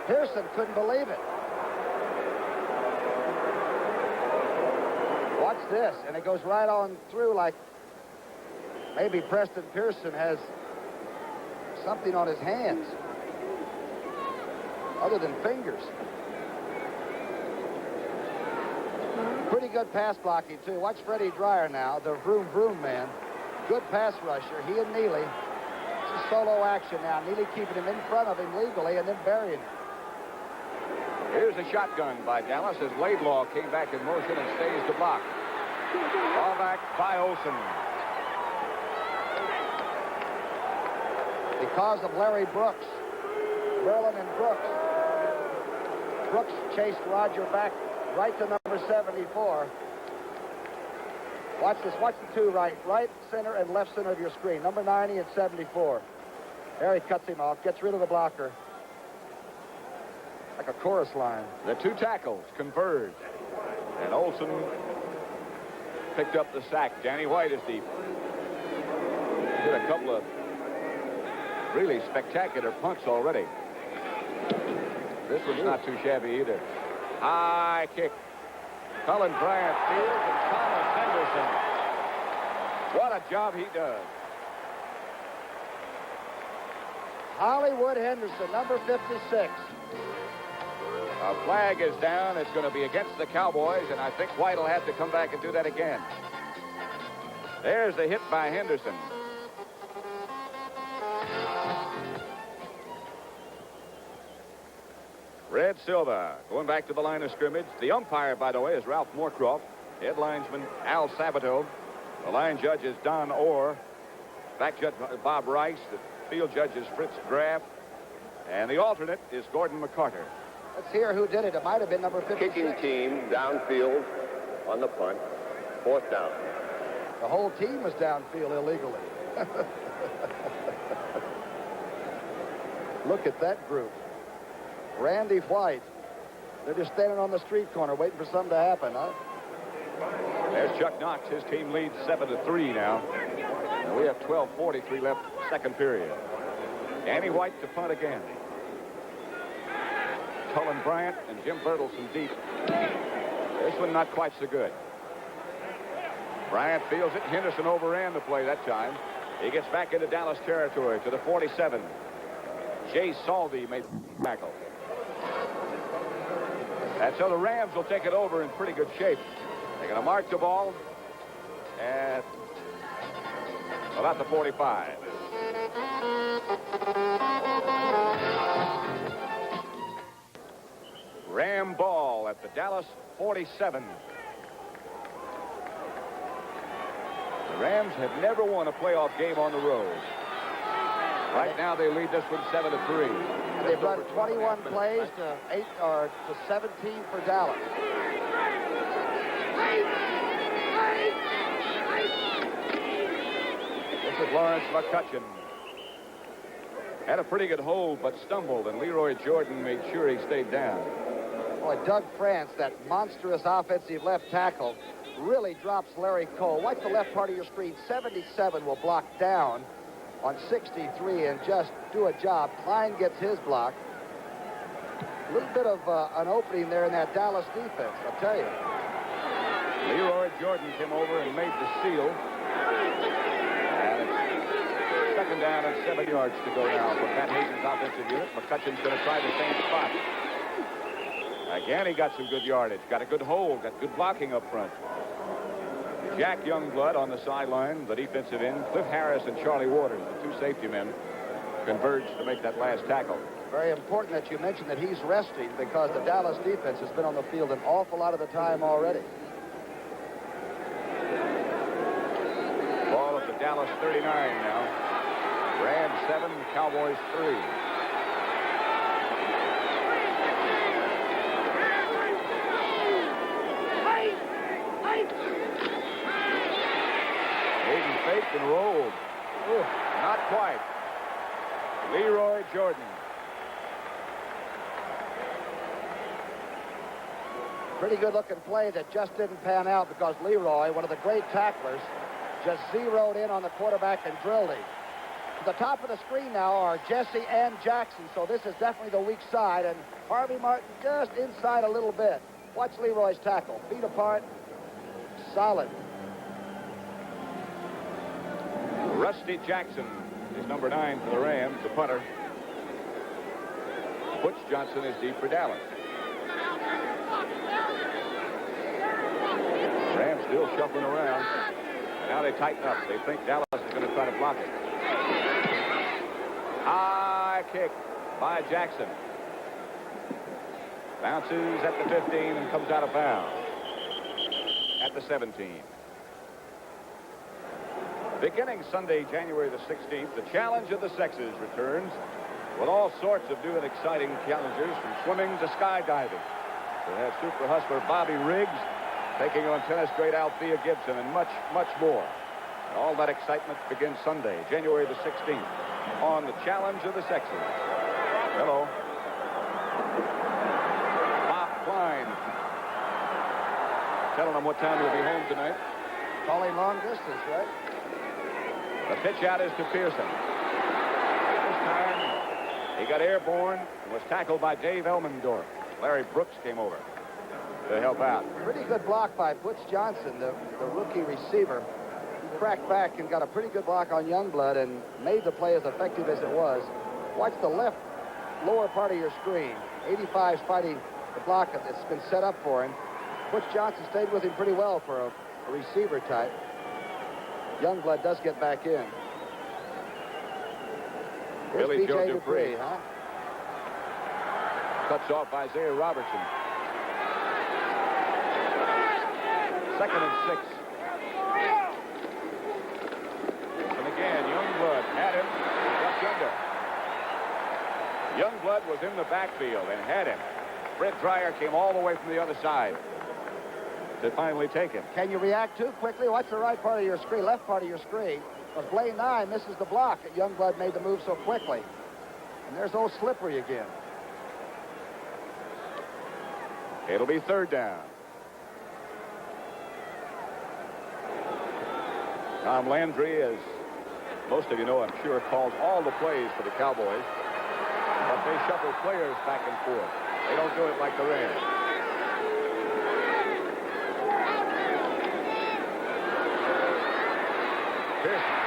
Pearson couldn't believe it. Watch this, and it goes right on through like maybe Preston Pearson has something on his hands other than fingers. Pretty good pass blocking, too. Watch Freddie Dreyer now, the vroom vroom man. Good pass rusher. He and Neely. It's a solo action now. Neely keeping him in front of him legally and then burying him. Here's a shotgun by Dallas as Laidlaw came back in motion and stays to block. Ball back by Olsen. because of Larry Brooks. Merlin and Brooks. Brooks chased Roger back right to number 74. Watch this. Watch the two right center and left center of your screen. Number 90 and 74. There he cuts him off, gets rid of the blocker. Like a chorus line. The two tackles converged. And Olson picked up the sack. Danny White is deep. Did a couple of really spectacular punts already. This one's not too shabby either. High kick. Colin Bryant fields and Thomas Henderson. What a job he does. Hollywood Henderson, number 56. A flag is down. It's going to be against the Cowboys, and I think White will have to come back and do that again. There's the hit by Henderson. Red Silva going back to the line of scrimmage. The umpire, by the way, is Ralph Moorcroft. Head linesman Al Sabato. The line judge is Don Orr. Back judge Bob Rice. The field judge is Fritz Graff. And the alternate is Gordon McCarter. Let's hear who did it. It might have been number 56. Kicking team downfield on the punt. 4th down. The whole team was downfield illegally. Look at that group. Randy White. They're just standing on the street corner waiting for something to happen, huh? There's Chuck Knox. His team leads 7-3 now. And we have 12:43 left, second period. Danny White to punt again. Colin Bryant and Jim Bertelson deep. This one not quite so good. Bryant feels it. Henderson overran the play that time. He gets back into Dallas territory to the 47. Jay Saldy made the tackle. And so the Rams will take it over in pretty good shape. They're going to mark the ball at about the 45. Ram ball at the Dallas 47. The Rams have never won a playoff game on the road. Right now they lead this one 7-3. They've run 21 plays to 17 for Dallas. This is Lawrence McCutcheon. Had a pretty good hold, but stumbled, and Leroy Jordan made sure he stayed down. Boy, Doug France, that monstrous offensive left tackle, really drops Larry Cole. Watch the left part of your screen. 77 will block down on 63 and just do a job. Klein gets his block. A little bit of an opening there in that Dallas defense, I'll tell you. Leroy Jordan came over and made the seal. And it's second down and 7 yards to go now for Pat Hayden's offensive unit. McCutcheon's going to try the same spot. Again, he got some good yardage. Got a good hold. Got good blocking up front. Jack Youngblood on the sideline, the defensive end. Cliff Harris and Charlie Waters, the two safety men, converged to make that last tackle. Very important that you mentioned that he's resting because the Dallas defense has been on the field an awful lot of the time already. Ball at the Dallas 39 now. Rams 7, Cowboys 3. Hayden faked and rolled. Ooh, not quite. Leroy Jordan. Pretty good looking play that just didn't pan out because Leroy, one of the great tacklers, just zeroed in on the quarterback and drilled him. To the top of the screen now are Jesse and Jackson, so this is definitely the weak side, and Harvey Martin just inside a little bit. Watch Leroy's tackle. Feet apart. Solid. Rusty Jackson is number 9 for the Rams, the punter. Butch Johnson is deep for Dallas. Rams still shuffling around. Now they tighten up. They think Dallas is going to try to block it. High kick by Jackson. Bounces at the 15 and comes out of bounds at the 17. Beginning Sunday, January the 16th, the Challenge of the Sexes returns with all sorts of new and exciting challengers, from swimming to skydiving. We'll have super hustler Bobby Riggs taking on tennis great Althea Gibson, and much, much more. And all that excitement begins Sunday, January the 16th, on the Challenge of the Sexes. Hello. Bob Klein telling them what time he'll be home tonight. Calling long distance, right? The pitch out is to Pearson. This time, he got airborne and was tackled by Dave Elmendorf. Larry Brooks came over to help out. Pretty good block by Butch Johnson, the rookie receiver. He cracked back and got a pretty good block on Youngblood and made the play as effective as it was. Watch the left lower part of your screen. 85's fighting the block that's been set up for him. Butch Johnson stayed with him pretty well for a receiver type. Youngblood does get back in. Here's Billy Joe B.J. Dupree. Huh? Cuts off Isaiah Robertson. 2nd and 6. And again, Youngblood had him. Ducked under. Youngblood was in the backfield and had him. Fred Dreyer came all the way from the other side to finally take him. Can you react too quickly? Watch the right part of your screen, left part of your screen. But Blaine Nye misses the block. Youngblood made the move so quickly. And there's old Slippery again. It'll be 3rd down. Tom Landry, as most of you know, I'm sure, calls all the plays for the Cowboys. But they shuffle players back and forth. They don't do it like the Rams. Pearson.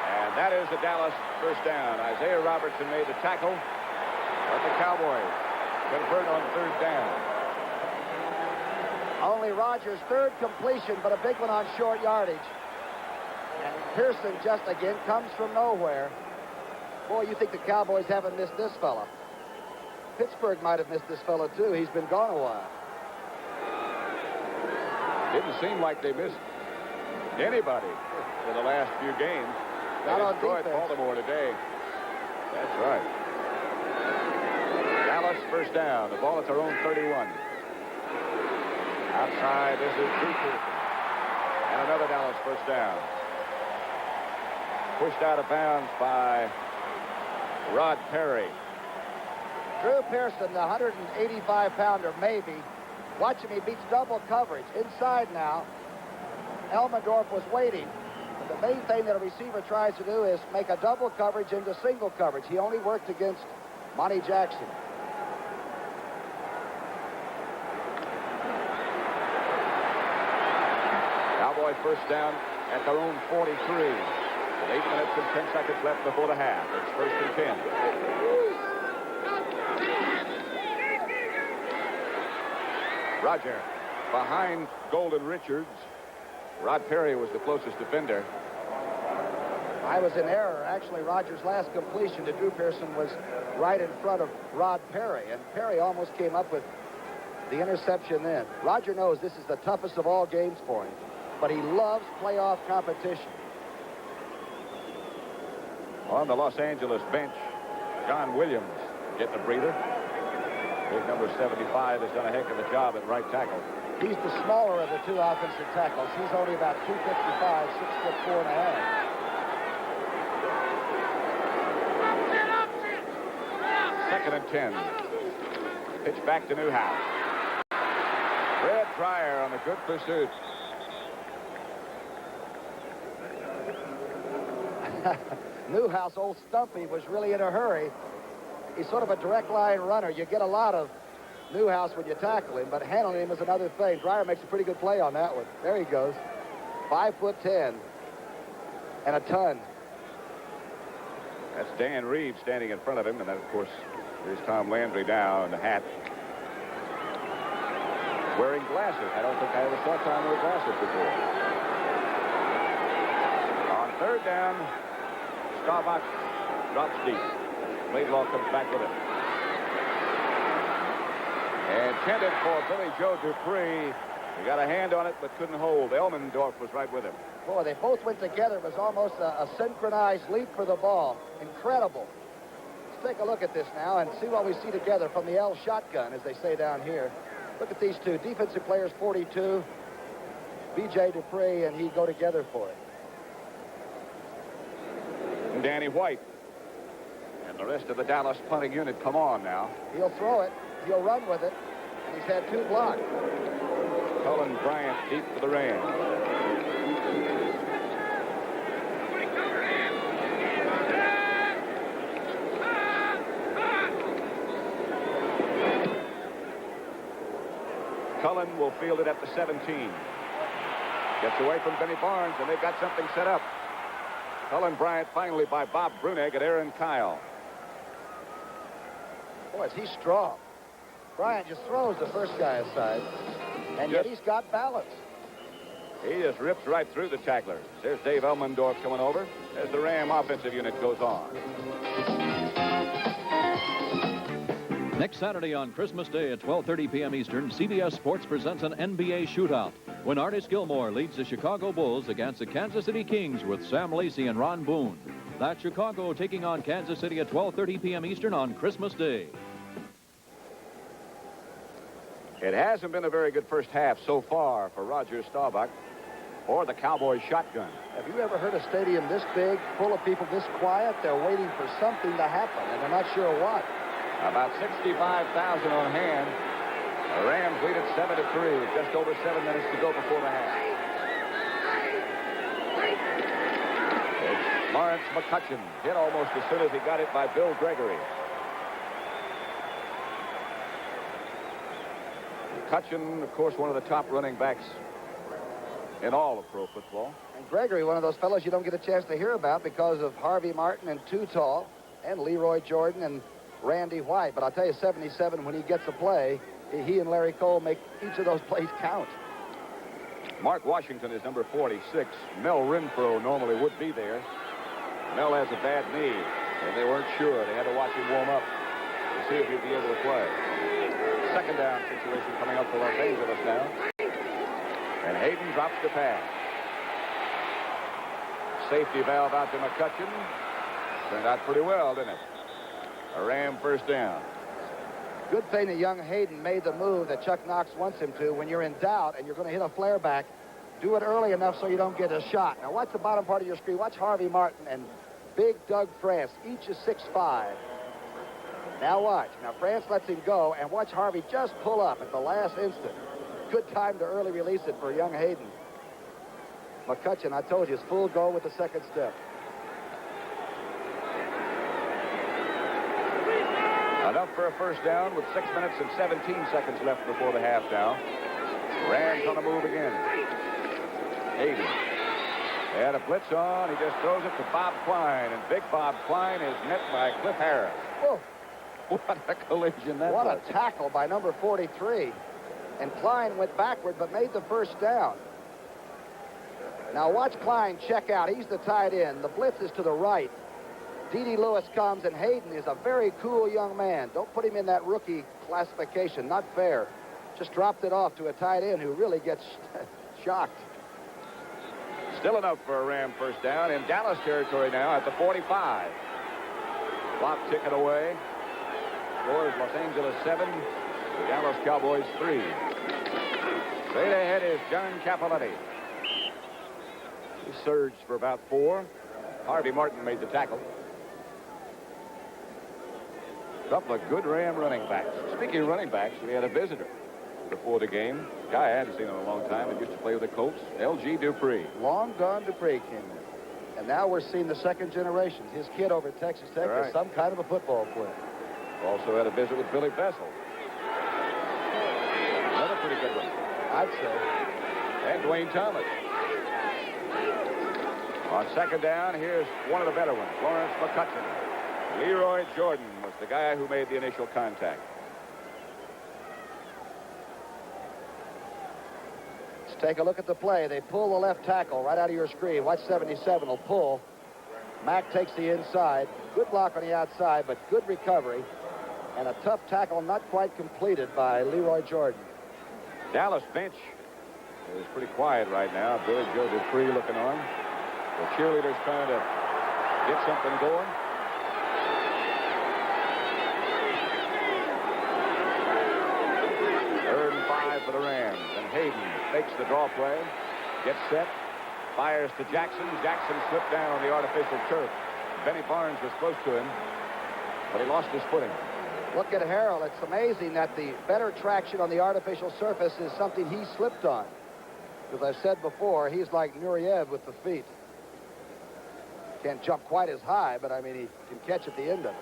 And that is the Dallas 1st down. Isaiah Robertson made the tackle, but the Cowboys convert on 3rd down. Only Rogers' 3rd completion, but a big one on short yardage. And Pearson just again comes from nowhere. Boy, you think the Cowboys haven't missed this fella. Pittsburgh might have missed this fella too. He's been gone a while. Didn't seem like they missed anybody in the last few games. They Not on destroyed defense. Baltimore today. That's right. Dallas 1st down. The ball at their own 31. Outside, this is Drew Pearson. And another Dallas 1st down. Pushed out of bounds by Rod Perry. Drew Pearson, the 185-pounder, maybe. Watch him. He beats double coverage. Inside now. Elmendorf was waiting. But the main thing that a receiver tries to do is make a double coverage into single coverage. He only worked against Monty Jackson. Cowboys 1st down at their own 43. With 8 minutes and 10 seconds left before the half. It's 1st and 10. Roger behind Golden Richards. Rod Perry was the closest defender. I was in error. Actually, Rogers' last completion to Drew Pearson was right in front of Rod Perry, and Perry almost came up with the interception then. Roger knows this is the toughest of all games for him, but he loves playoff competition. On the Los Angeles bench, John Williams getting a breather. Big number 75 has done a heck of a job at right tackle. He's the smaller of the two offensive tackles. He's only about 255, 6'4.5". 2nd and 10. Pitch back to Newhouse. Fred Dreyer on a good pursuit. Newhouse, old Stumpy, was really in a hurry. He's sort of a direct line runner. You get a lot of Newhouse when you tackle him, but handling him is another thing. Dreyer makes a pretty good play on that one. There he goes. 5'10" and a ton. That's Dan Reeves standing in front of him, and then, of course, here's Tom Landry now in the hat. Wearing glasses. I don't think I ever saw Tom wear glasses before. On 3rd down, Staubach drops deep. Laidlaw comes back with it. Intended for Billy Joe Dupree. He got a hand on it, but couldn't hold. Elmendorf was right with him. Boy, they both went together. It was almost a synchronized leap for the ball. Incredible. Let's take a look at this now and see what we see together from the L shotgun, as they say down here. Look at these two. Defensive players, 42. B.J. Dupree and he go together for it. Danny White and the rest of the Dallas punting unit come on now. He'll throw it. He'll run with it. And he's had 2 blocks. Cullen Bryant deep for the Rams. Cullen will field it at the 17. Gets away from Benny Barnes, and they've got something set up. Cullen Bryant finally by Bob Brunig at Aaron Kyle. Boy, is he strong. Bryant just throws the first guy aside, and yet he's got balance. He just rips right through the tacklers. There's Dave Elmendorf coming over as the Ram offensive unit goes on. Next Saturday on Christmas Day at 12:30 p.m. Eastern, CBS Sports presents an NBA shootout when Artis Gilmore leads the Chicago Bulls against the Kansas City Kings with Sam Lacey and Ron Boone. That's Chicago taking on Kansas City at 12:30 p.m. Eastern on Christmas Day. It hasn't been a very good first half so far for Roger Staubach or the Cowboys shotgun. Have you ever heard a stadium this big, full of people this quiet? They're waiting for something to happen, and they're not sure what. About 65,000 on hand. The Rams lead at 7-3 with just over 7 minutes to go before the half. It's Lawrence McCutcheon, hit almost as soon as he got it by Bill Gregory. McCutcheon, of course, one of the top running backs in all of pro football. And Gregory, one of those fellows you don't get a chance to hear about because of Harvey Martin and Too Tall and Leroy Jordan and Randy White. But I'll tell you, 77, when he gets a play, he and Larry Cole make each of those plays count. Mark Washington is number 46. Mel Renfro normally would be there. Mel has a bad knee, and they weren't sure. They had to watch him warm up to see if he'd be able to play. Second down situation coming up for Los Angeles now. And Hayden drops the pass. Safety valve out to McCutcheon. Turned out pretty well, didn't it? A Ram first down. Good thing that young Hayden made the move that Chuck Knox wants him to. When you're in doubt and you're going to hit a flare back, do it early enough so you don't get a shot. Now watch the bottom part of your screen. Watch Harvey Martin and big Doug France. Each is 6'5". Now watch. Now France lets him go, and watch Harvey just pull up at the last instant. Good time to early release it for young Hayden. McCutcheon, I told you, is full go with the second step. Enough for a first down with 6 minutes and 17 seconds left before the half now. Rams on the move again. Hayden. They had a blitz on. He just throws it to Bob Klein, and big Bob Klein is met by Cliff Harris. Whoa. What a collision that was. was. What a tackle by number 43. And Klein went backward but made the first down. Now watch Klein check out. He's the tight end. The blitz is to the right. D.D. Lewis comes, and Hayden is a very cool young man. Don't put him in that rookie classification. Not fair. Just dropped it off to a tight end who really gets shocked. Still enough for a Ram first down in Dallas territory now at the 45. Clock ticking away. Scores Los Angeles 7, the Dallas Cowboys 3. Straight ahead is John Cappelletti. He surged for about 4. Harvey Martin made the tackle. Couple of good Ram running backs. Speaking of running backs, we had a visitor before the game. Guy I hadn't seen in a long time. That used to play with the Colts. L.G. Dupree. Long gone Dupree came in. And now we're seeing the second generation. His kid over at Texas Tech is some kind of a football player. Also had a visit with Billy Bessel. Another pretty good one, I'd say. And Dwayne Thomas. On second down, here's one of the better ones, Lawrence McCutcheon. Leroy Jordan was the guy who made the initial contact. Let's take a look at the play. They pull the left tackle right out of your screen. Watch 77 will pull. Mack takes the inside. Good block on the outside, but good recovery. And a tough tackle not quite completed by Leroy Jordan. Dallas bench is pretty quiet right now. Billy Joe Dupree looking on. The cheerleaders trying to get something going. Third and 5 for the Rams. And Hayden fakes the draw play. Gets set. Fires to Jackson. Jackson slipped down on the artificial turf. Benny Barnes was close to him, but he lost his footing. Look at Harrell. It's amazing that the better traction on the artificial surface is something he slipped on. As I've said before, he's like Nureyev with the feet. Can't jump quite as high, but I mean, he can catch at the end of it.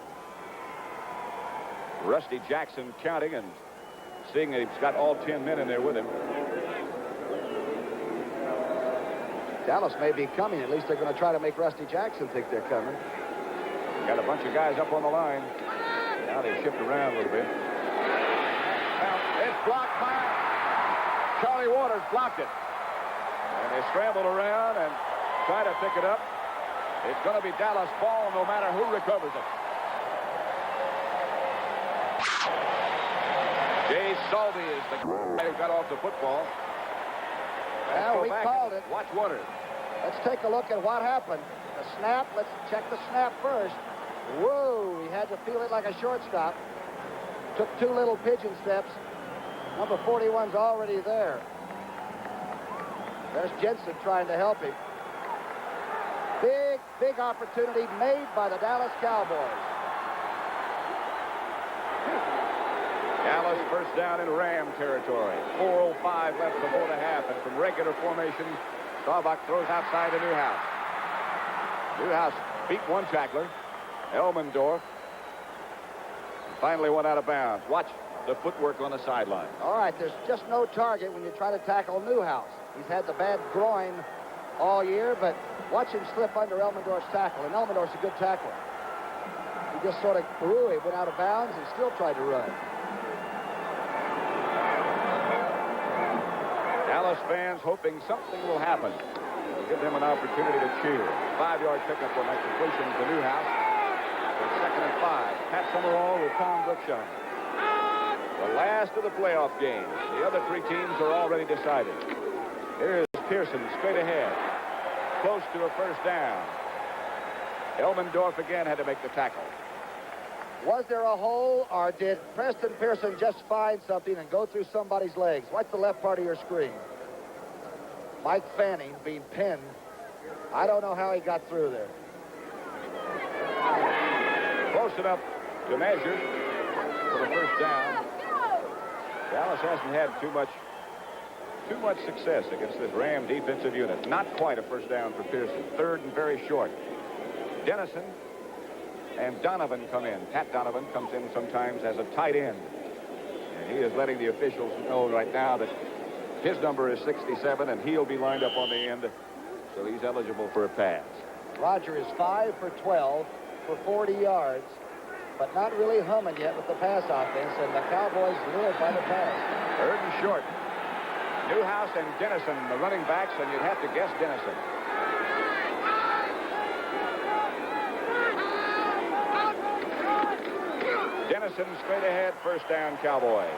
Rusty Jackson counting and seeing that he's got all 10 men in there with him. Dallas may be coming. At least they're going to try to make Rusty Jackson think they're coming. Got a bunch of guys up on the line. Now they shift around a little bit. Now it's blocked by Charlie Waters. Blocked it. And they scramble around and try to pick it up. It's going to be Dallas ball no matter who recovers it. Jay Salvey is the guy who got off the football. Well, we called it. Watch Waters. Let's take a look at what happened. The snap. Let's check the snap first. Whoa, he had to feel it like a shortstop. Took 2 little pigeon steps. Number 41's already there. There's Jensen trying to help him. Big opportunity made by the Dallas Cowboys. Dallas first down in Ram territory. 4:05 left before the half, and from regular formation, Staubach throws outside to Newhouse. Newhouse beat one tackler, Elmendorf. Finally went out of bounds. Watch the footwork on the sideline. All right, there's just no target when you try to tackle Newhouse. He's had the bad groin all year, but watch him slip under Elmendorf's tackle, and Elmendorf's a good tackler. He just sort of grew. He went out of bounds and still tried to run. Dallas fans hoping something will happen. It'll give them an opportunity to cheer. 5-yard pickup on that completion to Newhouse. For 2nd and 5. Pat Summerall with Tom Brookshire. The last of the playoff games. The other 3 teams are already decided. Here's Pearson straight ahead. Close to a first down. Elmendorf again had to make the tackle. Was there a hole, or did Preston Pearson just find something and go through somebody's legs? Watch the left part of your screen. Mike Fanning being pinned. I don't know how he got through there. Close enough to measure for the first down. Dallas hasn't had too much success against this Ram defensive unit. Not quite a first down for Pearson. 3rd and very short. Dennison and Donovan come in. Pat Donovan comes in sometimes as a tight end. And he is letting the officials know right now that his number is 67, and he'll be lined up on the end, so he's eligible for a pass. Roger is 5 for 12 for 40 yards, but not really humming yet with the pass offense, and the Cowboys live by the pass. 3rd and short. Newhouse and Dennison, the running backs, and you'd have to guess Dennison. Dennison straight ahead, first down, Cowboys.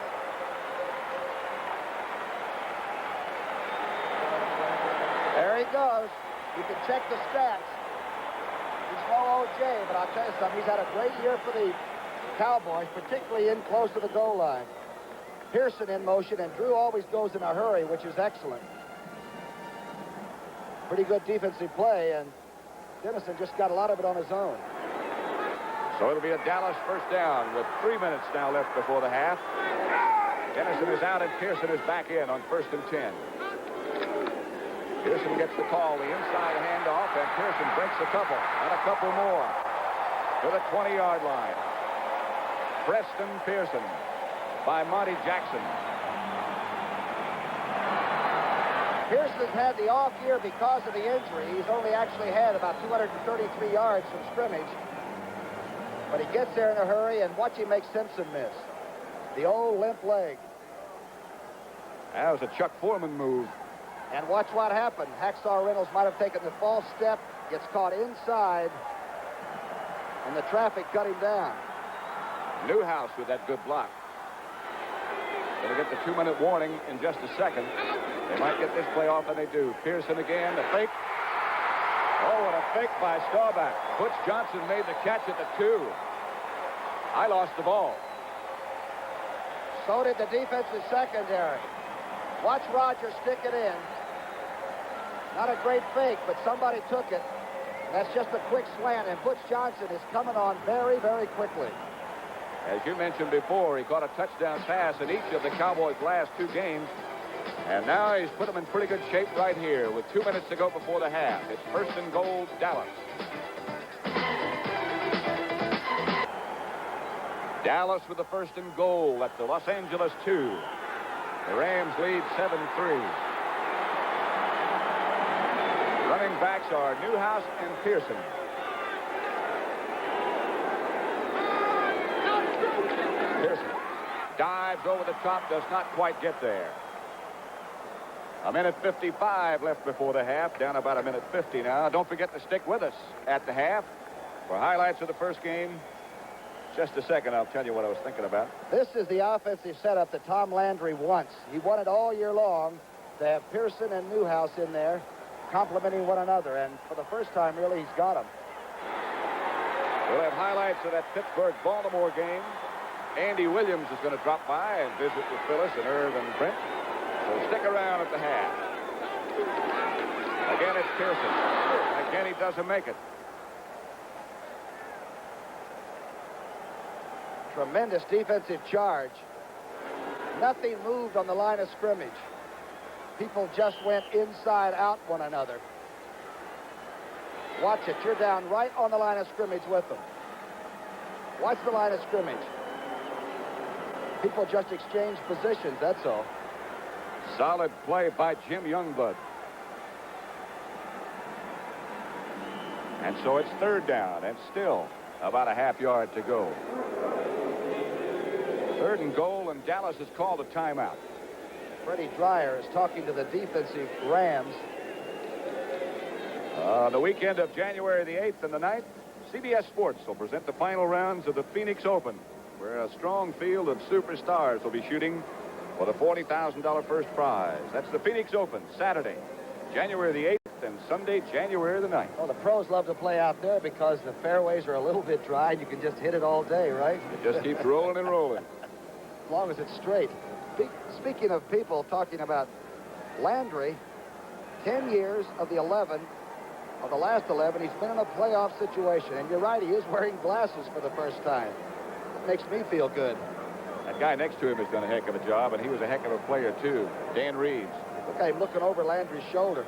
There he goes. You can check the stats. He's no OJ, but I'll tell you something. He's had a great year for the Cowboys, particularly in close to the goal line. Pearson in motion, and Drew always goes in a hurry, which is excellent. Pretty good defensive play, and Dennison just got a lot of it on his own. So it'll be a Dallas first down with 3 minutes now left before the half. Dennison is out, and Pearson is back in on 1st and 10. Pearson gets the call, the inside handoff, and Pearson breaks a couple, and a couple more to the 20-yard line. Preston Pearson by Monty Jackson. Pearson's had the off year because of the injury. He's only actually had about 233 yards from scrimmage. But he gets there in a hurry, and watch him make Simpson miss. The old limp leg. That was a Chuck Foreman move. And watch what happened. Hacksaw Reynolds might have taken the false step, gets caught inside, and the traffic cut him down. Newhouse with that good block. Going to get the 2-minute warning in just a second. They might get this play off, and they do. Pearson again, the fake. Oh, what a fake by Staubach. Butch Johnson made the catch at the 2. I lost the ball. So did the defensive secondary. Watch Rogers stick it in. Not a great fake, but somebody took it. That's just a quick slant, and Butch Johnson is coming on very, very quickly. As you mentioned before, he caught a touchdown pass in each of the Cowboys' last 2 games. And now he's put them in pretty good shape right here with 2 minutes to go before the half. It's 1st and goal, Dallas. Dallas with the 1st and goal at the Los Angeles 2. The Rams lead 7-3. Running backs are Newhouse and Pearson. Pearson dives over the top, does not quite get there. 1:55 left before the half, down about 1:50 now. Don't forget to stick with us at the half for highlights of the first game. Just a second, I'll tell you what I was thinking about. This is the offensive setup that Tom Landry wants. He wanted all year long to have Pearson and Newhouse in there, complementing one another, and for the first time, really, he's got them. We'll have highlights of that Pittsburgh-Baltimore game. Andy Williams is going to drop by and visit with Phyllis and Irv and Brent. So stick around at the half. Again, it's Pearson. Again, he doesn't make it. Tremendous defensive charge. Nothing moved on the line of scrimmage. People just went inside out one another. Watch it. You're down right on the line of scrimmage with them. Watch the line of scrimmage. People just exchange positions, that's all. Solid play by Jim Youngblood. And so it's 3rd down, and still about a half yard to go. 3rd and goal, and Dallas has called a timeout. Freddie Dreyer is talking to the defensive Rams. The weekend of January the 8th and the 9th, CBS Sports will present the final rounds of the Phoenix Open, where a strong field of superstars will be shooting for the $40,000 first prize. That's the Phoenix Open, Saturday, January the 8th, and Sunday, January the 9th. Well, the pros love to play out there because the fairways are a little bit dry and you can just hit it all day, right? It just keeps rolling and rolling. As long as it's straight. Speaking of people talking about Landry, 10 years of the 11, of the last 11, he's been in a playoff situation. And you're right, he is wearing glasses for the first time. It makes me feel good. That guy next to him has done a heck of a job, and he was a heck of a player, too. Dan Reeves. Look at him looking over Landry's shoulder.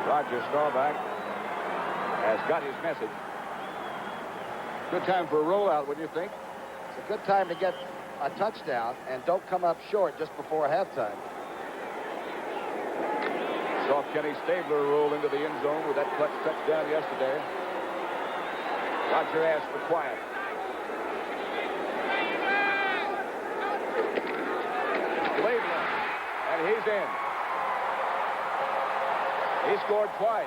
Roger Staubach has got his message. Good time for a rollout, wouldn't you think? It's a good time to get a touchdown and don't come up short just before halftime. Saw Kenny Stabler roll into the end zone with that clutch touchdown yesterday. Roger asked for quiet. Laidlaw, and he's in. He scored twice.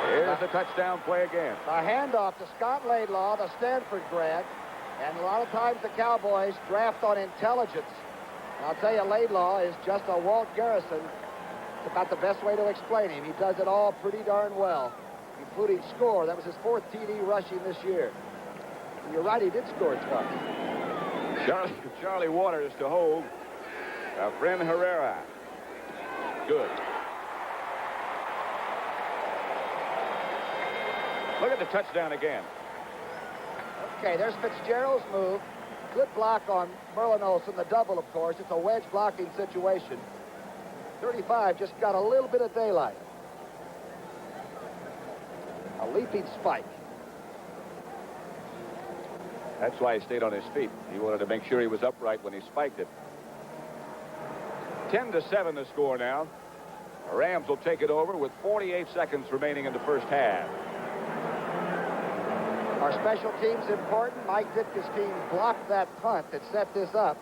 Here's the touchdown play again. A handoff to Scott Laidlaw, the Stanford grad. And a lot of times the Cowboys draft on intelligence. And I'll tell you, Laidlaw is just a Walt Garrison. It's about the best way to explain him. He does it all pretty darn well, including score. That was his 4th TD rushing this year. And you're right, he did score twice. Charlie Waters to hold. Efren Herrera. Good. Look at the touchdown again. Okay, there's Fitzgerald's move. Good block on Merlin Olsen, the double, of course. It's a wedge blocking situation. 35 just got a little bit of daylight. A leaping spike. That's why he stayed on his feet. He wanted to make sure he was upright when he spiked it. 10-7 the score now. The Rams will take it over with 48 seconds remaining in the first half. Our special team's important. Mike Ditka's team blocked that punt that set this up.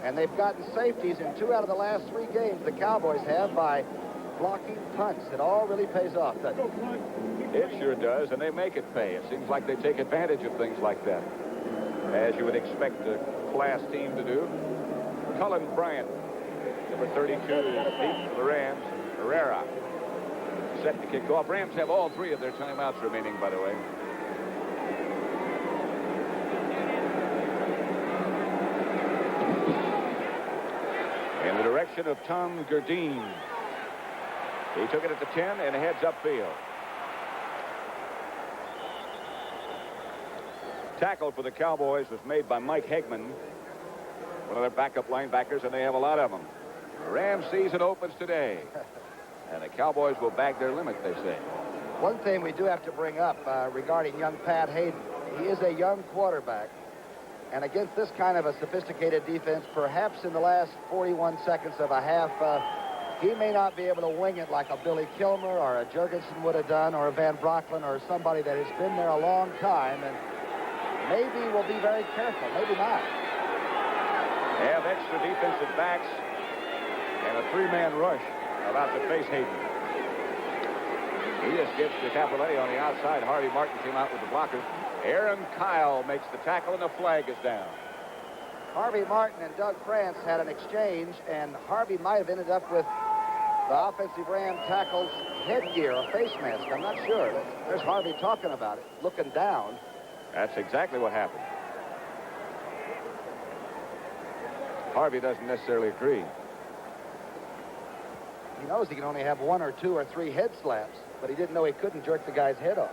And they've gotten safeties in 2 out of the last 3 games. The Cowboys have by blocking punts. It all really pays off, doesn't it? It sure does, and they make it pay. It seems like they take advantage of things like that, as you would expect a class team to do. Cullen Bryant, number 32, deep for the Rams. Herrera set to kick off. Rams have all 3 of their timeouts remaining, by the way. In the direction of Tom Gerdine. He took it at the 10 and heads upfield. Tackle for the Cowboys was made by Mike Hegman, one of their backup linebackers, and they have a lot of them. The Rams season opens today, and the Cowboys will bag their limit, they say. One thing we do have to bring up regarding young Pat Hayden, he is a young quarterback, and against this kind of a sophisticated defense, perhaps in the last 41 seconds of a half, he may not be able to wing it like a Billy Kilmer or a Jurgensen would have done, or a Van Brocklin, or somebody that has been there a long time, and maybe we'll be very careful, maybe not. They have extra defensive backs and a 3-man rush about to face Hayden. He just gets to Capoletti on the outside. Harvey Martin came out with the blockers. Aaron Kyle makes the tackle, and the flag is down. Harvey Martin and Doug France had an exchange, and Harvey might have ended up with the offensive Ram tackle's headgear, a face mask. I'm not sure. There's Harvey talking about it, looking down. That's exactly what happened. Harvey doesn't necessarily agree. He knows he can only have 1 or 2 or 3 head slaps, but he didn't know he couldn't jerk the guy's head off.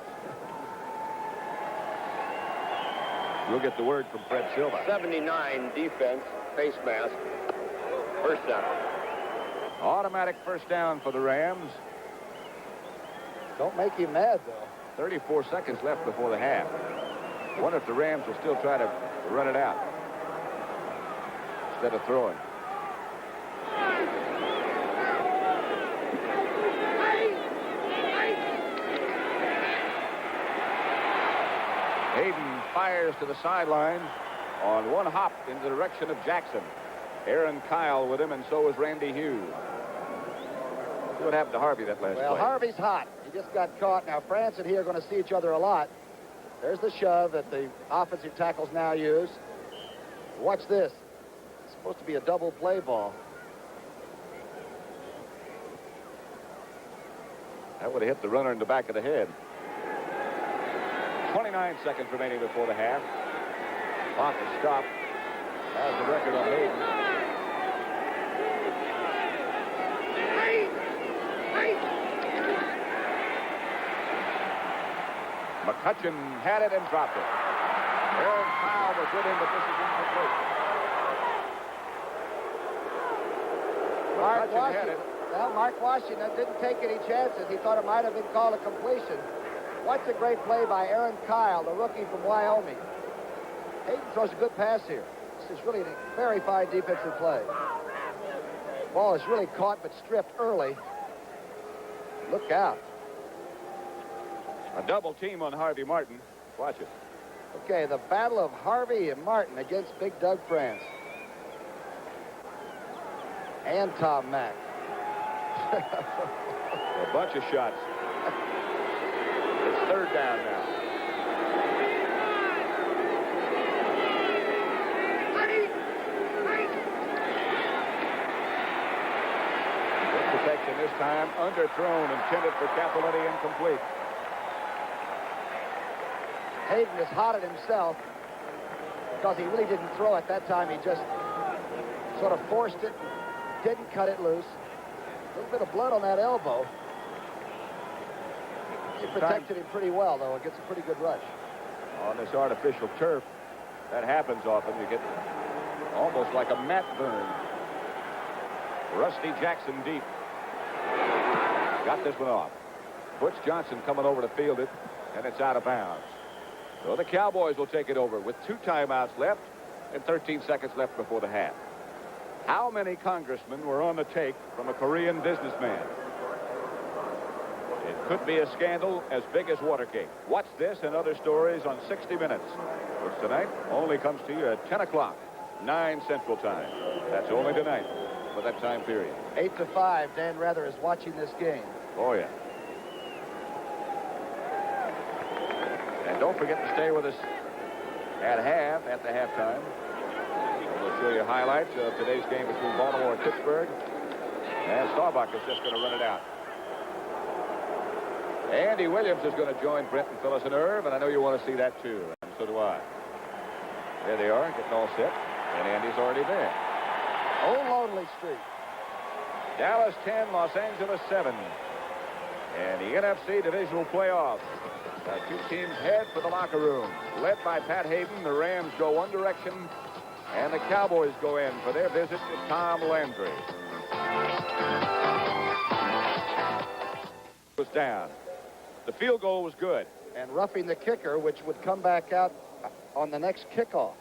We'll get the word from Fred Silva. 79 defense, face mask, first down. Automatic first down for the Rams. Don't make him mad, though. 34 seconds left before the half. I wonder if the Rams will still try to run it out instead of throwing. Hayden fires to the sideline on one hop in the direction of Jackson. Aaron Kyle with him, and so is Randy Hughes. See what happened to Harvey that last play. Well, Harvey's hot. He just got caught. Now, France and he are going to see each other a lot. There's the shove that the offensive tackles now use. Watch this. It's supposed to be a double play ball. That would have hit the runner in the back of the head. 29 seconds remaining before the half. Clock is stopped. Has the record on Hayden. McCutcheon had it and dropped it. Aaron Kyle was with him, but this is incomplete. McCutcheon had it. Well, Mark Washington didn't take any chances. He thought it might have been called a completion. What's a great play by Aaron Kyle, the rookie from Wyoming. Hayden throws a good pass here. This is really a very fine defensive play. Ball is really caught but stripped early. Look out. A double team on Harvey Martin. Watch it. Okay, the battle of Harvey and Martin against Big Doug France. And Tom Mack. A bunch of shots. It's third down now. Good protection this time. Underthrown, intended for Capoletti, incomplete. Hayden is hot at himself because he really didn't throw it that time. He just sort of forced it, didn't cut it loose. A little bit of blood on that elbow. He protected him pretty well, though. It gets a pretty good rush. On this artificial turf, that happens often. You get almost like a mat burn. Rusty Jackson deep. Got this one off. Butch Johnson coming over to field it, and it's out of bounds. So the Cowboys will take it over with 2 timeouts left and 13 seconds left before the half. How many congressmen were on the take from a Korean businessman? It could be a scandal as big as Watergate. Watch this and other stories on 60 Minutes, which tonight only comes to you at 10 o'clock, 9 Central Time. That's only tonight. for that time period. 8-5. Dan Rather is watching this game. Oh, yeah. And don't forget to stay with us at the halftime. We'll show you highlights of today's game between Baltimore and Pittsburgh. And Staubach is just going to run it out. Andy Williams is going to join Brent and Phyllis and Irv, and I know you want to see that too, and so do I. There they are, getting all set, and Andy's already there. Old Lonely Street. Dallas 10, Los Angeles 7. And the NFC divisional playoffs. The two teams head for the locker room. Led by Pat Hayden, the Rams go one direction, and the Cowboys go in for their visit to Tom Landry. Was down. The field goal was good. And roughing the kicker, which would come back out on the next kickoff.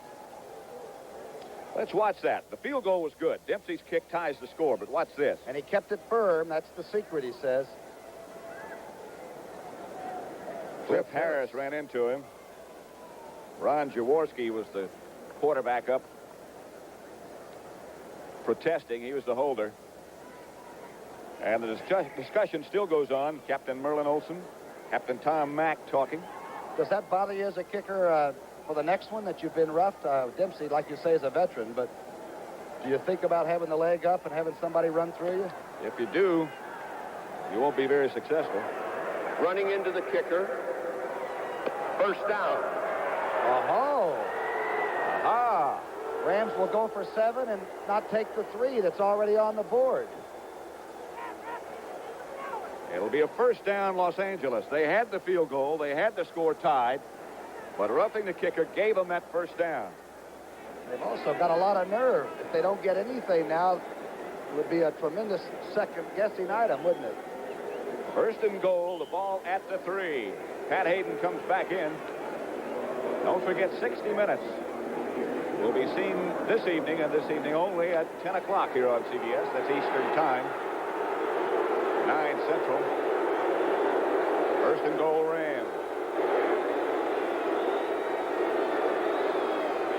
Let's watch that. The field goal was good. Dempsey's kick ties the score, but watch this. And he kept it firm. That's the secret, he says. Cliff Harris ran into him. Ron Jaworski was the quarterback up protesting. He was the holder. And the discussion still goes on. Captain Merlin Olsen, Captain Tom Mack talking. Does that bother you as a kicker for the next one that you've been roughed? Dempsey, like you say, is a veteran, but do you think about having the leg up and having somebody run through you? If you do, you won't be very successful. Running into the kicker. First down. Oh. Aha. Rams will go for 7 and not take the 3 that's already on the board. It'll be a first down, Los Angeles. They had the field goal. They had the score tied. But roughing the kicker gave them that first down. They've also got a lot of nerve. If they don't get anything now, it would be a tremendous second-guessing item, wouldn't it? First and goal, the ball at the 3. Pat Hayden comes back in. Don't forget 60 minutes. Will be seen this evening and this evening only at 10 o'clock here on CBS. That's Eastern Time. 9 Central. First and goal, Rams.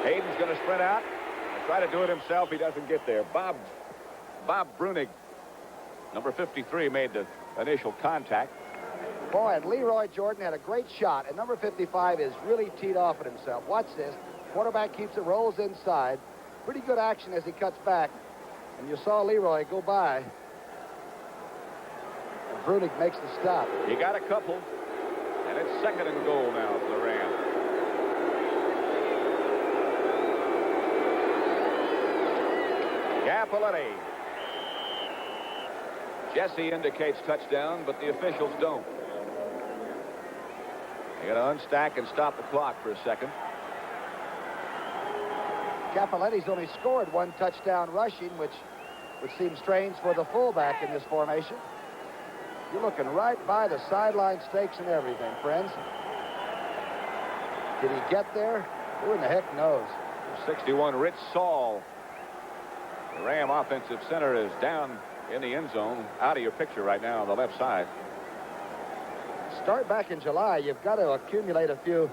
Hayden's going to sprint out and try to do it himself. He doesn't get there. Bob Brunig, number 53, made the initial contact. Boy, and Leroy Jordan had a great shot, and number 55 is really teed off at himself. Watch this. Quarterback keeps it, rolls inside. Pretty good action as he cuts back. And you saw Leroy go by. And Brunig makes the stop. He got a couple, and it's second and goal now for the Rams. Cappelletti. Jesse indicates touchdown, but the officials don't. They got to unstack and stop the clock for a second. Cappelletti's only scored 1 touchdown rushing, which would seem strange for the fullback in this formation. You're looking right by the sideline stakes and everything, friends. Did he get there? Who in the heck knows? 61, Rich Saul. The Ram offensive center is down in the end zone, out of your picture right now on the left side. Start back in July, you've got to accumulate a few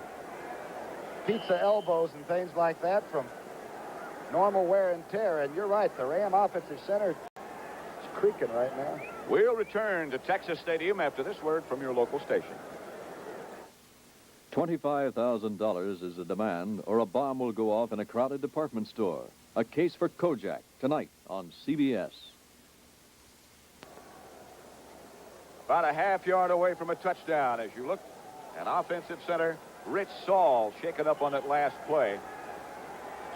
pizza elbows and things like that from normal wear and tear. And you're right, the Ram offensive center is creaking right now. We'll return to Texas Stadium after this word from your local station. $25,000 is the demand, or a bomb will go off in a crowded department store. A case for Kojak tonight on CBS. About a half yard away from a touchdown as you look. An offensive center, Rich Saul, shaken up on that last play.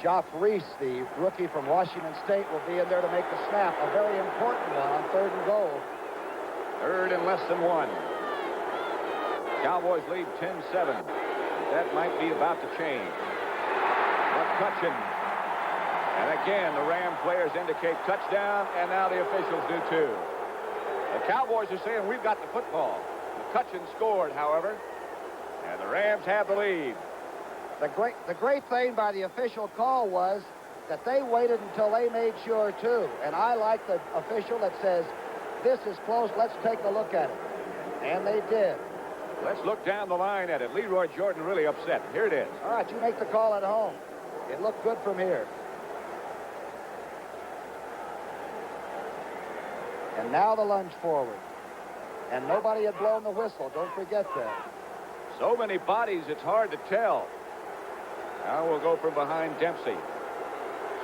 Joff Reese, the rookie from Washington State, will be in there to make the snap. A very important one on 3rd and goal. 3rd and less than 1. Cowboys lead 10-7. That might be about to change. McCutcheon. And again, the Ram players indicate touchdown, and now the officials do too. The Cowboys are saying we've got the football. McCutcheon scored, however, and the Rams have the lead. The great thing by the official call was that they waited until they made sure too. And I like the official that says, this is close, let's take a look at it. And they did. Let's look down the line at it. Leroy Jordan really upset. Here it is. All right, you make the call at home. It looked good from here. And now the lunge forward. And nobody had blown the whistle. Don't forget that. So many bodies, it's hard to tell. Now we'll go from behind Dempsey.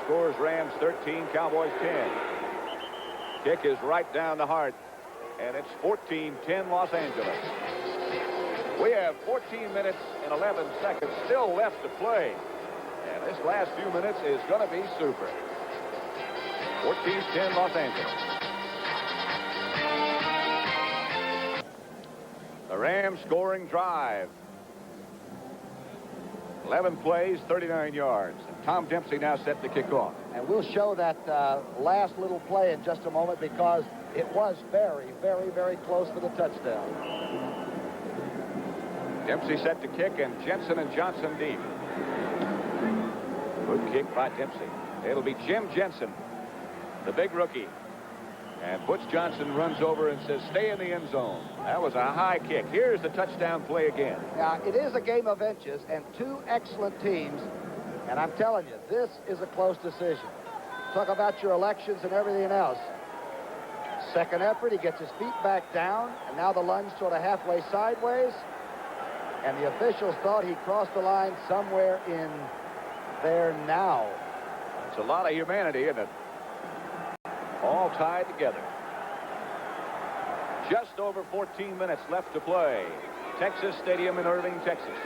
Scores Rams 13, Cowboys 10. Kick is right down the heart. And it's 14-10 Los Angeles. We have 14 minutes and 11 seconds still left to play. And this last few minutes is going to be super. 14-10 Los Angeles. The Rams scoring drive. 11 plays, 39 yards. And Tom Dempsey now set to kick off. And we'll show that last little play in just a moment because it was very, very, very close to the touchdown. Dempsey set to kick, and Jensen and Johnson deep. Good kick by Dempsey. It'll be Jim Jensen, the big rookie. And Butch Johnson runs over and says, stay in the end zone. That was a high kick. Here's the touchdown play again. Now, it is a game of inches and two excellent teams. And I'm telling you, this is a close decision. Talk about your elections and everything else. Second effort, he gets his feet back down. And now the lunge sort of halfway sideways. And the officials thought he crossed the line somewhere in there now. It's a lot of humanity, isn't it? All tied together. Just over 14 minutes left to play. Texas Stadium in Irving, Texas.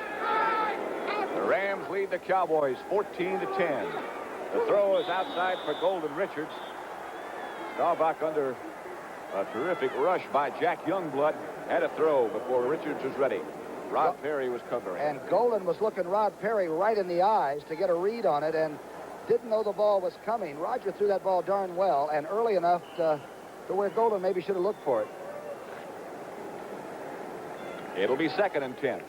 The Rams lead the Cowboys 14-10. The throw is outside for Golden Richards. Staubach under a terrific rush by Jack Youngblood. Had a throw before Richards was ready. Rod Perry was covering. And Golden was looking Rod Perry right in the eyes to get a read on it and didn't know the ball was coming. Roger threw that ball darn well and early enough to where Golden maybe should have looked for it. It'll be 2nd and 10.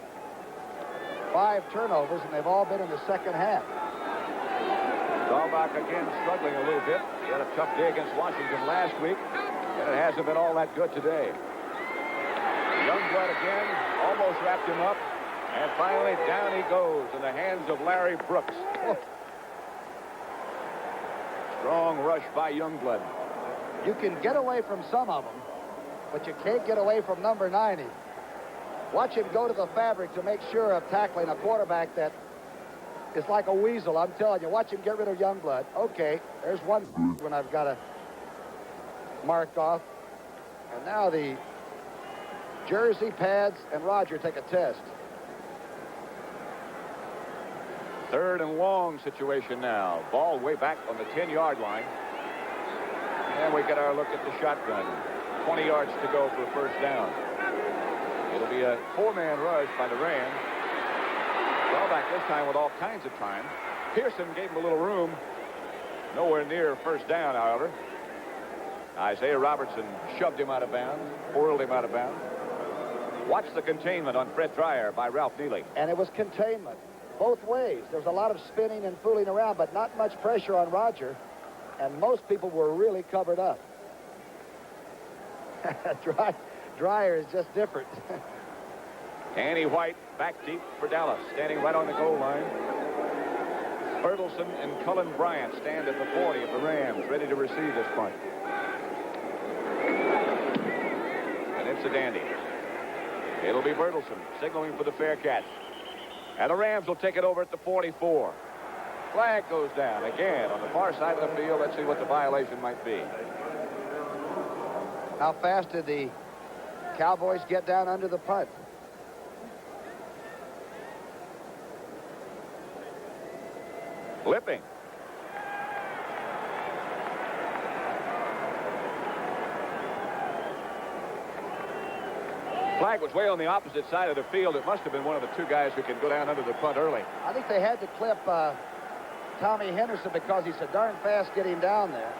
5 turnovers, and they've all been in the second half. Staubach again struggling a little bit. He had a tough day against Washington last week, and it hasn't been all that good today. Youngblood again almost wrapped him up, and finally down he goes in the hands of Larry Brooks. Oh. Strong rush by Youngblood. You can get away from some of them, but you can't get away from number 90. Watch him go to the fabric to make sure of tackling a quarterback that is like a weasel. I'm telling you, watch him get rid of Youngblood. Okay, there's one when I've got to mark off. And now the jersey, pads, and Roger take a test. 3rd and long situation now. Ball way back on the 10-yard line. And we get our look at the shotgun. 20 yards to go for a first down. It'll be a 4-man rush by the Rams. Staubach this time with all kinds of time. Pearson gave him a little room. Nowhere near first down, however. Isaiah Robertson shoved him out of bounds, whirled him out of bounds. Watch the containment on Fred Dreyer by Ralph Neely. And it was containment both ways. There was a lot of spinning and fooling around, but not much pressure on Roger. And most people were really covered up. Dreyer is just different. Danny White back deep for Dallas, standing right on the goal line. Bertelson and Cullen Bryant stand at the 40 of the Rams, ready to receive this punt. And it's a dandy. It'll be Bertelson signaling for the fair catch. And the Rams will take it over at the 44. Flag goes down again on the far side of the field. Let's see what the violation might be. How fast did the Cowboys get down under the punt? Flipping. Flag was way on the opposite side of the field. It must have been one of the two guys who can go down under the punt early. I think they had to clip Tommy Henderson because he's so darn fast getting down there.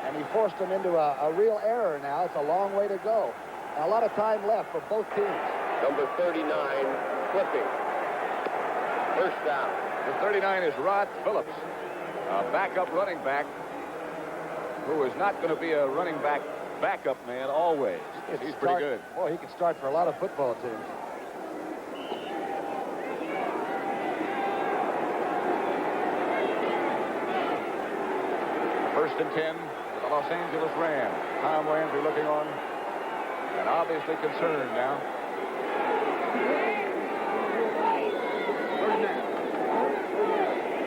And he forced him into a real error now. It's a long way to go. And a lot of time left for both teams. Number 39, flipping. First down. The 39 is Rod Phillips, a backup running back who is not going to be a running back backup man always. He's pretty good. Boy, he could start for a lot of football teams. First and 10 for the Los Angeles Rams. Tom Landry looking on and obviously concerned now.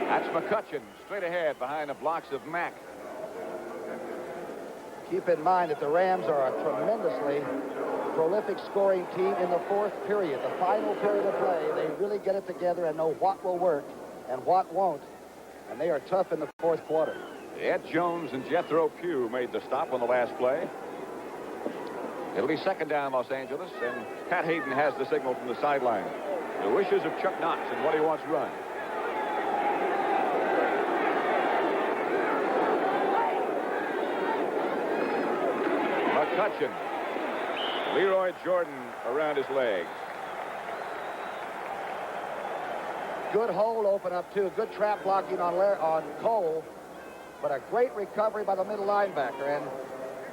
That's McCutcheon straight ahead behind the blocks of Mack. Keep in mind that the Rams are a tremendously prolific scoring team in the fourth period. The final period of play, they really get it together and know what will work and what won't. And they are tough in the fourth quarter. Ed Jones and Jethro Pugh made the stop on the last play. It'll be second down, Los Angeles, and Pat Hayden has the signal from the sideline. The wishes of Chuck Knox and what he wants run. McCutcheon. Leroy Jordan around his legs. Good hole open up, too. Good trap blocking on Cole, but a great recovery by the middle linebacker. And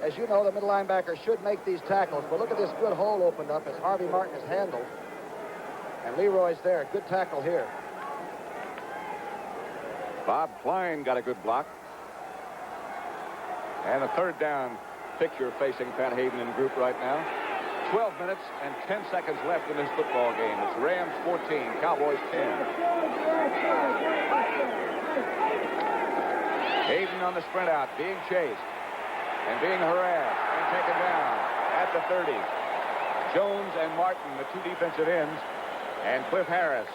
as you know, the middle linebacker should make these tackles, but look at this good hole opened up as Harvey Martin is handled. And Leroy's there. Good tackle here. Bob Klein got a good block. And a third down picture facing Pat Hayden in group right now. 12 minutes and 10 seconds left in this football game. It's Rams 14, Cowboys 10. Hayden on the sprint out, being chased and being harassed and taken down at the 30. Jones and Martin, the two defensive ends, and Cliff Harris.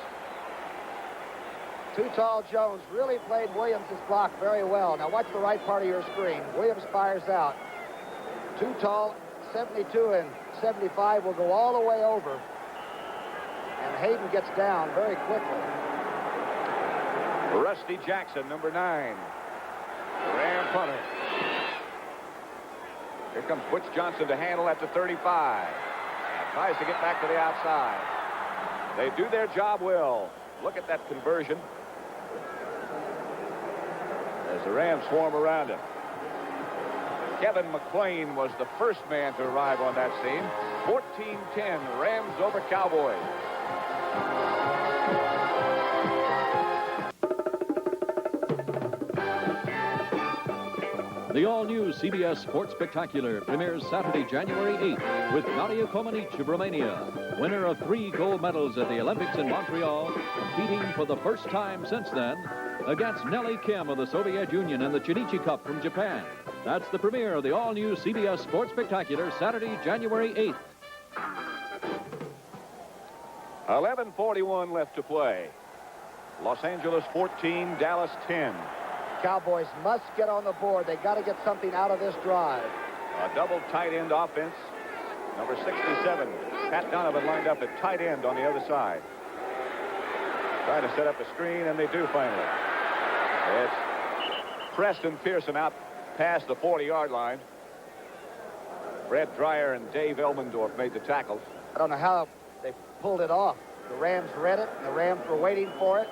Too tall Jones really played Williams' block very well. Now watch the right part of your screen. Williams fires out. Too tall, 72 and 75 will go all the way over. And Hayden gets down very quickly. Rusty Jackson, number 9. Ram punter. Here comes Butch Johnson to handle at the 35. And tries to get back to the outside. They do their job well. Look at that conversion as the Rams swarm around him. Kevin McClain was the first man to arrive on that scene. 14-10, Rams over Cowboys. The all-new CBS Sports Spectacular premieres Saturday, January 8th with Nadia Comaneci of Romania, winner of 3 gold medals at the Olympics in Montreal, competing for the first time since then against Nellie Kim of the Soviet Union in the Chinichi Cup from Japan. That's the premiere of the all-new CBS Sports Spectacular Saturday, January 8th. 11:41 left to play. Los Angeles 14, Dallas 10. Cowboys must get on the board. They got to get something out of this drive. A double tight end offense. Number 67, Pat Donovan lined up at tight end on the other side. Trying to set up a screen, and they do finally. It's Preston Pearson out past the 40-yard line. Fred Dreyer and Dave Elmendorf made the tackles. I don't know how they pulled it off. The Rams read it, and the Rams were waiting for it.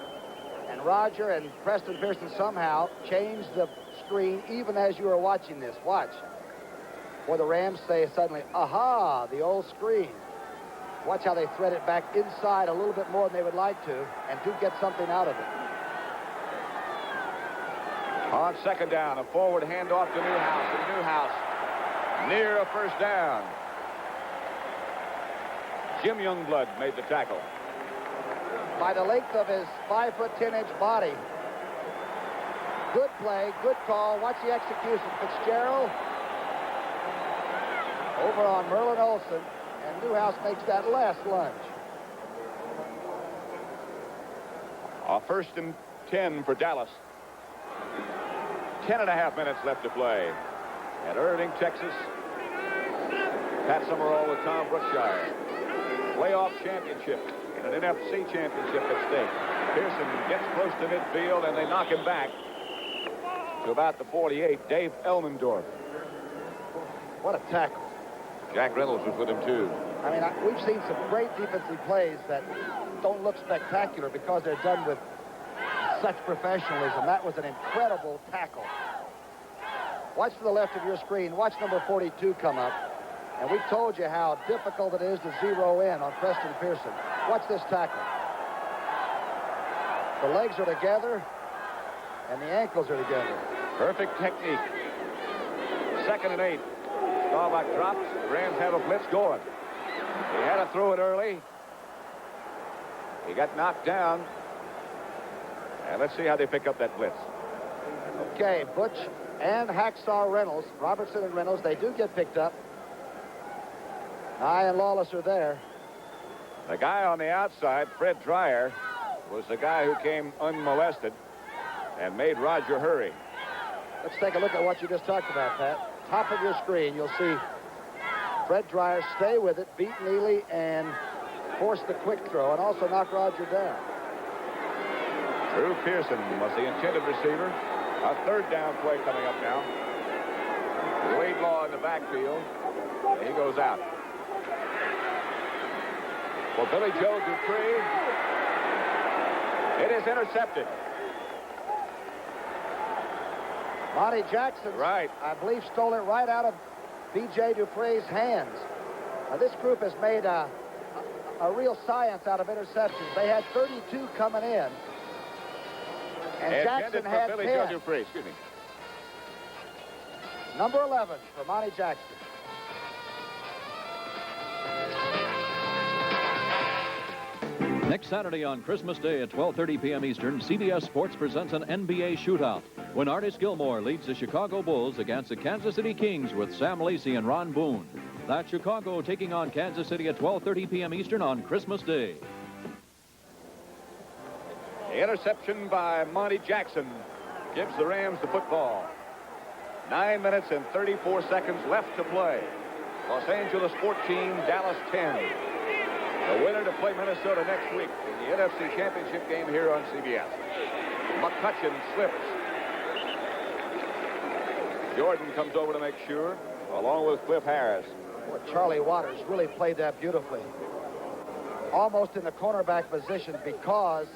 And Roger and Preston Pearson somehow changed the screen even as you were watching this. Watch. Or the Rams say suddenly, aha, the old screen. Watch how they thread it back inside a little bit more than they would like to and do get something out of it. On second down, a forward handoff to Newhouse. And Newhouse near a first down. Jim Youngblood made the tackle. By the length of his 5'10" body. Good play, good call. Watch the execution. Fitzgerald over on Merlin Olsen, and Newhouse makes that last lunge. A 1st and 10 for Dallas. 10.5 minutes left to play. At Irving, Texas. Pat Summerall with Tom Brookshire. Playoff championship. An NFC championship at stake. Pearson gets close to midfield, and they knock him back to about the 48. Dave Elmendorf. What a tackle. Jack Reynolds was with him, too. I mean, we've seen some great defensive plays that don't look spectacular because they're done with such professionalism. That was an incredible tackle. Watch to the left of your screen. Watch number 42 come up. And we told you how difficult it is to zero in on Preston Pearson. Watch this tackle. The legs are together, and the ankles are together. Perfect technique. 2nd and 8. Staubach drops. The Rams have a blitz going. He had to throw it early. He got knocked down. And let's see how they pick up that blitz. Okay, Butch and Hacksaw Reynolds, Robertson and Reynolds, they do get picked up. Nye and Lawless are there. The guy on the outside, Fred Dreyer, was the guy who came unmolested and made Roger hurry. Let's take a look at what you just talked about, Pat. Top of your screen, you'll see Fred Dreyer stay with it, beat Neely, and force the quick throw, and also knock Roger down. Drew Pearson was the intended receiver. A 3rd down play coming up now. Wade Law in the backfield. He goes out. For Billy Joe Dupree, it is intercepted. Monty Jackson, right, I believe, stole it right out of B.J. Dupree's hands. Now, this group has made a real science out of interceptions. They had 32 coming in. And Jackson had Billy 10. Joe Dupree, excuse me. Number 11 for Monty Jackson. Next Saturday on Christmas Day at 12:30 p.m. Eastern, CBS Sports presents an NBA shootout when Artis Gilmore leads the Chicago Bulls against the Kansas City Kings with Sam Lacey and Ron Boone. That's Chicago taking on Kansas City at 12:30 p.m. Eastern on Christmas Day. The interception by Monty Jackson gives the Rams the football. 9 minutes and 34 seconds left to play. Los Angeles 14, Dallas 10. The winner to play Minnesota next week in the NFC Championship game here on CBS. McCutcheon slips. Jordan comes over to make sure, along with Cliff Harris. Well, Charlie Waters really played that beautifully. Almost in the cornerback position because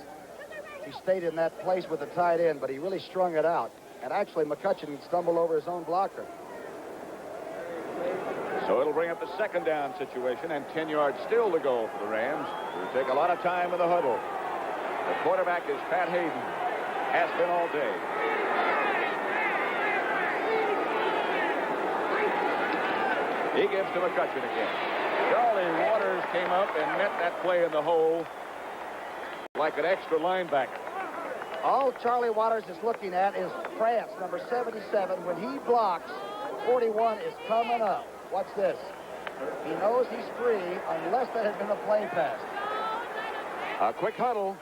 he stayed in that place with the tight end, but he really strung it out. And actually, McCutcheon stumbled over his own blocker. So it'll bring up the 2nd down situation, and 10 yards still to go for the Rams, who take a lot of time in the huddle. The quarterback is Pat Hayden. Has been all day. He gives to McCutcheon again. Charlie Waters came up and met that play in the hole like an extra linebacker. All Charlie Waters is looking at is France, number 77. When he blocks, 41 is coming up. Watch this. He knows he's free unless that has been a play pass. A quick huddle.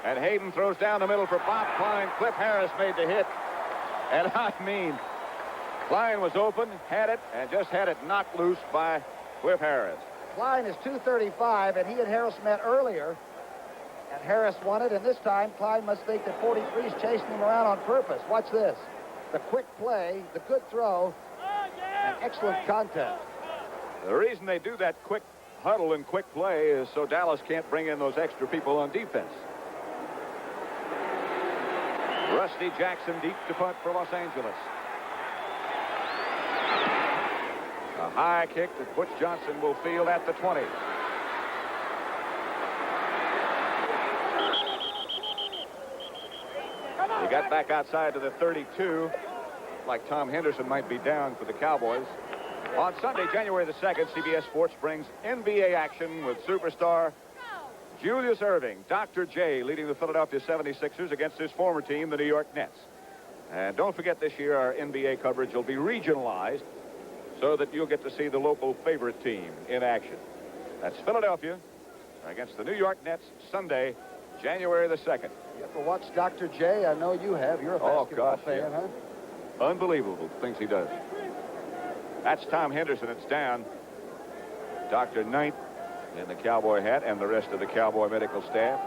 And Hayden throws down the middle for Bob Klein. Cliff Harris made the hit. And I mean, Klein was open, had it, and just had it knocked loose by Cliff Harris. Klein is 235, and he and Harris met earlier. And Harris won it, and this time Klein must think that 43 is chasing him around on purpose. Watch this. The quick play, the good throw, and excellent contact. The reason they do that quick huddle and quick play is so Dallas can't bring in those extra people on defense. Rusty Jackson deep to punt for Los Angeles. A high kick that Butch Johnson will field at the 20. He got back outside to the 32. Like Tom Henderson might be down for the Cowboys. On Sunday, January the 2nd, CBS Sports brings NBA action with superstar Julius Erving, Dr. J, leading the Philadelphia 76ers against his former team, the New York Nets. And don't forget, this year our NBA coverage will be regionalized so that you'll get to see the local favorite team in action. That's Philadelphia against the New York Nets, Sunday, January the 2nd. You ever watched Dr. J? I know you have. You're a basketball fan, huh? Unbelievable things he does. That's Tom Henderson. It's down. Dr. Knight in the cowboy hat and the rest of the Cowboy medical staff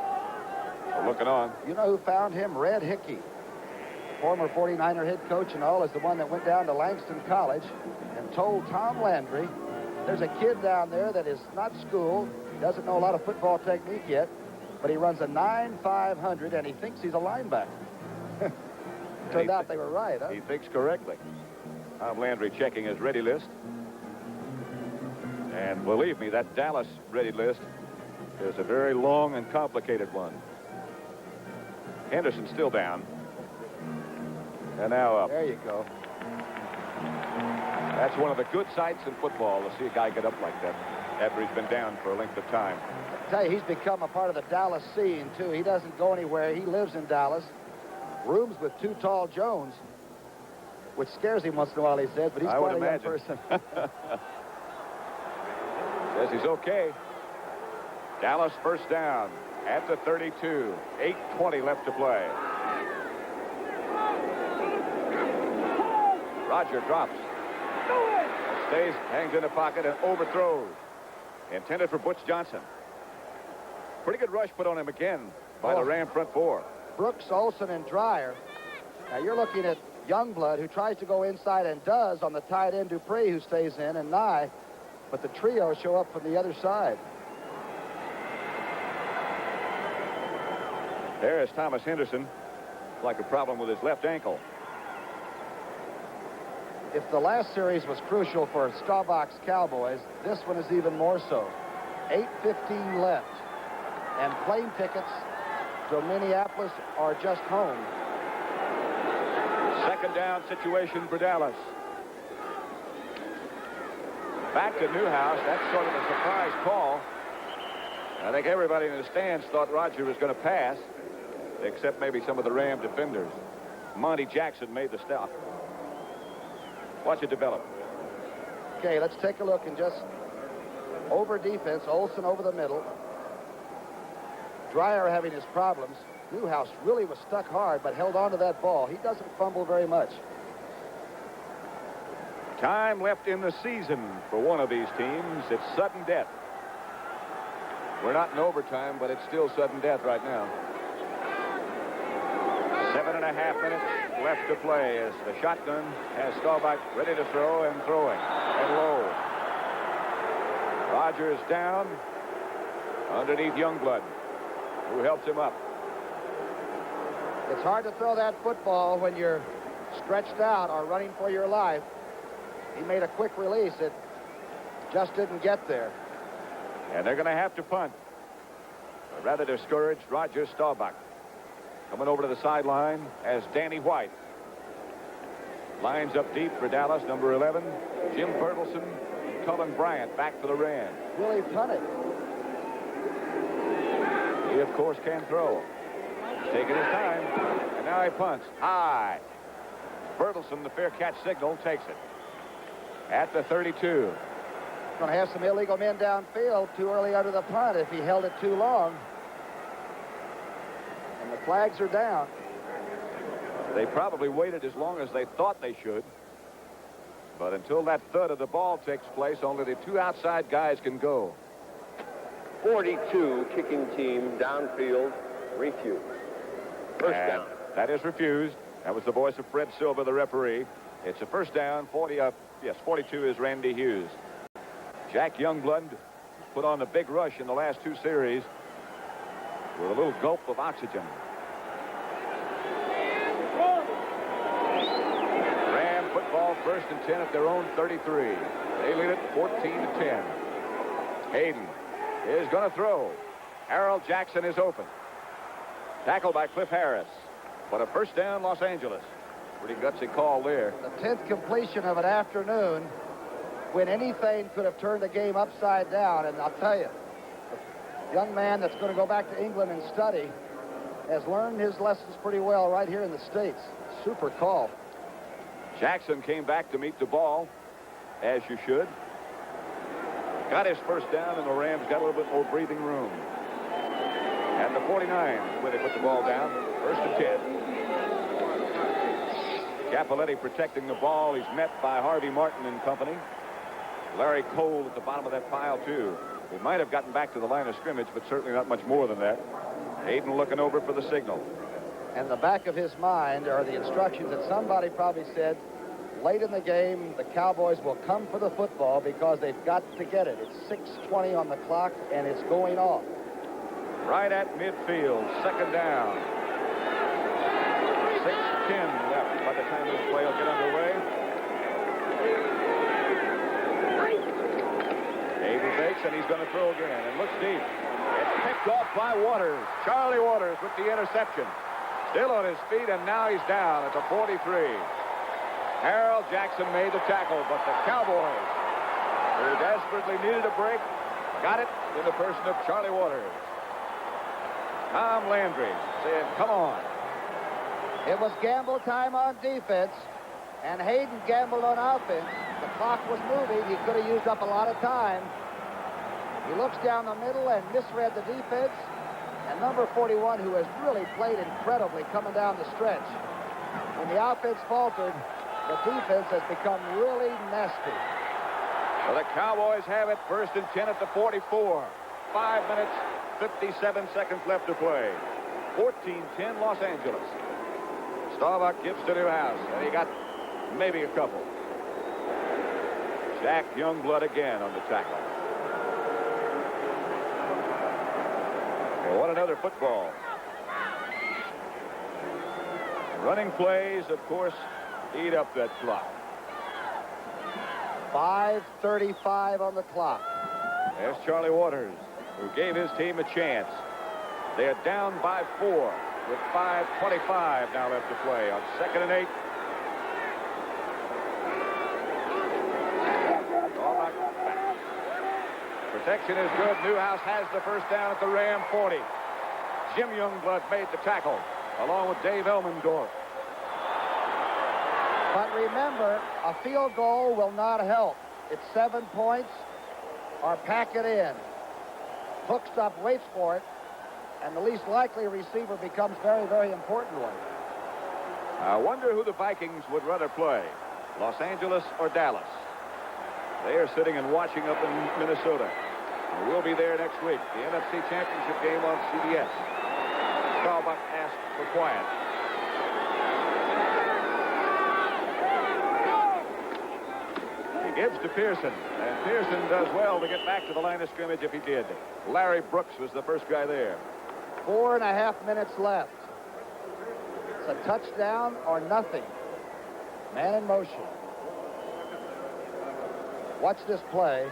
are looking on. You know who found him? Red Hickey, former 49er head coach and all, is the one that went down to Langston College and told Tom Landry, there's a kid down there that is not schooled, doesn't know a lot of football technique yet, but he runs a 9.500 and he thinks he's a linebacker. Turned out they were right, huh? He thinks correctly. Tom Landry checking his ready list. And believe me, that Dallas ready list is a very long and complicated one. Henderson still down. And now up. There you go. That's one of the good sights in football, to see a guy get up like that after he's been down for a length of time. I tell you, he's become a part of the Dallas scene, too. He doesn't go anywhere. He lives in Dallas. Rooms with Too Tall Jones, which scares him once in a while, he says, but he's quite a young person. Says he's okay. Dallas first down at the 32. 8:20 left to play. Roger drops. Stays, hangs in the pocket, and overthrows. Intended for Butch Johnson. Pretty good rush put on him again by the Ram front four. Brooks, Olsen, and Dreyer. Now you're looking at Youngblood, who tries to go inside and does on the tight end Dupree, who stays in, and Nye. But the trio show up from the other side. There is Thomas Henderson. Like a problem with his left ankle. If the last series was crucial for Staubach's Cowboys, this one is even more so. 8:15 left. And plane tickets to Minneapolis are just home. Second down situation for Dallas. Back to Newhouse. That's sort of a surprise call. I think everybody in the stands thought Roger was going to pass, except maybe some of the Ram defenders. Monty Jackson made the stop. Watch it develop. Okay, let's take a look and just over defense. Olsen over the middle. Dreyer having his problems. Newhouse really was stuck hard, but held on to that ball. He doesn't fumble very much. Time left in the season for one of these teams. It's sudden death. We're not in overtime, but it's still sudden death right now. 7.5 minutes left to play as the shotgun has Staubach ready to throw and throwing and low. Rogers down underneath Youngblood, who helps him up. It's hard to throw that football when you're stretched out or running for your life. He made a quick release. It just didn't get there. And they're going to have to punt. A rather discouraged Roger Staubach. Coming over to the sideline as Danny White. Lines up deep for Dallas, number 11. Jim Bertelsen, Cullen Bryant back for the Rams. Really punted. He, of course, can throw. Taking his time. And now he punts. High. Bertelsen, the fair catch signal, takes it. At the 32. Going to have some illegal men downfield too early under the punt if he held it too long. And the flags are down. They probably waited as long as they thought they should. But until that thud of the ball takes place, only the two outside guys can go. 42 kicking team downfield refused. First down. That is refused. That was the voice of Fred Silva, the referee. It's a first down. 42 is Randy Hughes. Jack Youngblood put on a big rush in the last two series with a little gulp of oxygen. Ram football 1st and 10 at their own 33. They lead it 14-10. Hayden is going to throw. Harold Jackson is open. Tackled by Cliff Harris. But a first down, Los Angeles. Pretty gutsy call there. The 10th completion of an afternoon when anything could have turned the game upside down. And I'll tell you, the young man that's going to go back to England and study has learned his lessons pretty well right here in the States. Super call. Jackson came back to meet the ball, as you should. Got his first down, and the Rams got a little bit more breathing room. At the 49, where they put the ball down, 1st and 10. Capoletti protecting the ball. He's met by Harvey Martin and company. Larry Cole at the bottom of that pile, too. He might have gotten back to the line of scrimmage, but certainly not much more than that. Hayden looking over for the signal. And the back of his mind are the instructions that somebody probably said late in the game, the Cowboys will come for the football because they've got to get it. It's 6:20 on the clock, and it's going off. Right at midfield, 2nd down. 6:10 left by the time this play will get underway. Hayden fakes, and he's going to throw again, and looks deep. It's picked off by Waters. Charlie Waters with the interception. Still on his feet, and now he's down at the 43. Harold Jackson made the tackle, but the Cowboys, who desperately needed a break, got it in the person of Charlie Waters. Tom Landry said, come on. It was gamble time on defense, and Hayden gambled on offense. The clock was moving. He could have used up a lot of time. He looks down the middle and misread the defense. And number 41, who has really played incredibly coming down the stretch. When the offense faltered, the defense has become really nasty. Well, the Cowboys have it first and 10 at the 44. 5 minutes, 57 seconds left to play. 14-10 Los Angeles. Staubach gives to Newhouse, and he got maybe a couple. Jack Youngblood again on the tackle. Well, what another football. Running plays, of course, eat up that clock. 5:35 on the clock. There's Charlie Waters, who gave his team a chance. They're down by 4 with 5:25 now left to play on 2nd and 8. Protection is good. Newhouse has the first down at the Ram 40. Jim Youngblood made the tackle, along with Dave Elmendorf. But remember, a field goal will not help. It's 7 points or pack it in. Hookstuff waits for it, and the least likely receiver becomes very, very important one. I wonder who the Vikings would rather play, Los Angeles or Dallas. They are sitting and watching up in Minnesota. We'll be there next week. The NFC Championship game on CBS. Staubach asked for quiet. He gives to Pearson, and Pearson does well to get back to the line of scrimmage if he did. Larry Brooks was the first guy there. 4.5 minutes left. It's a touchdown or nothing. Man in motion. Watch this play.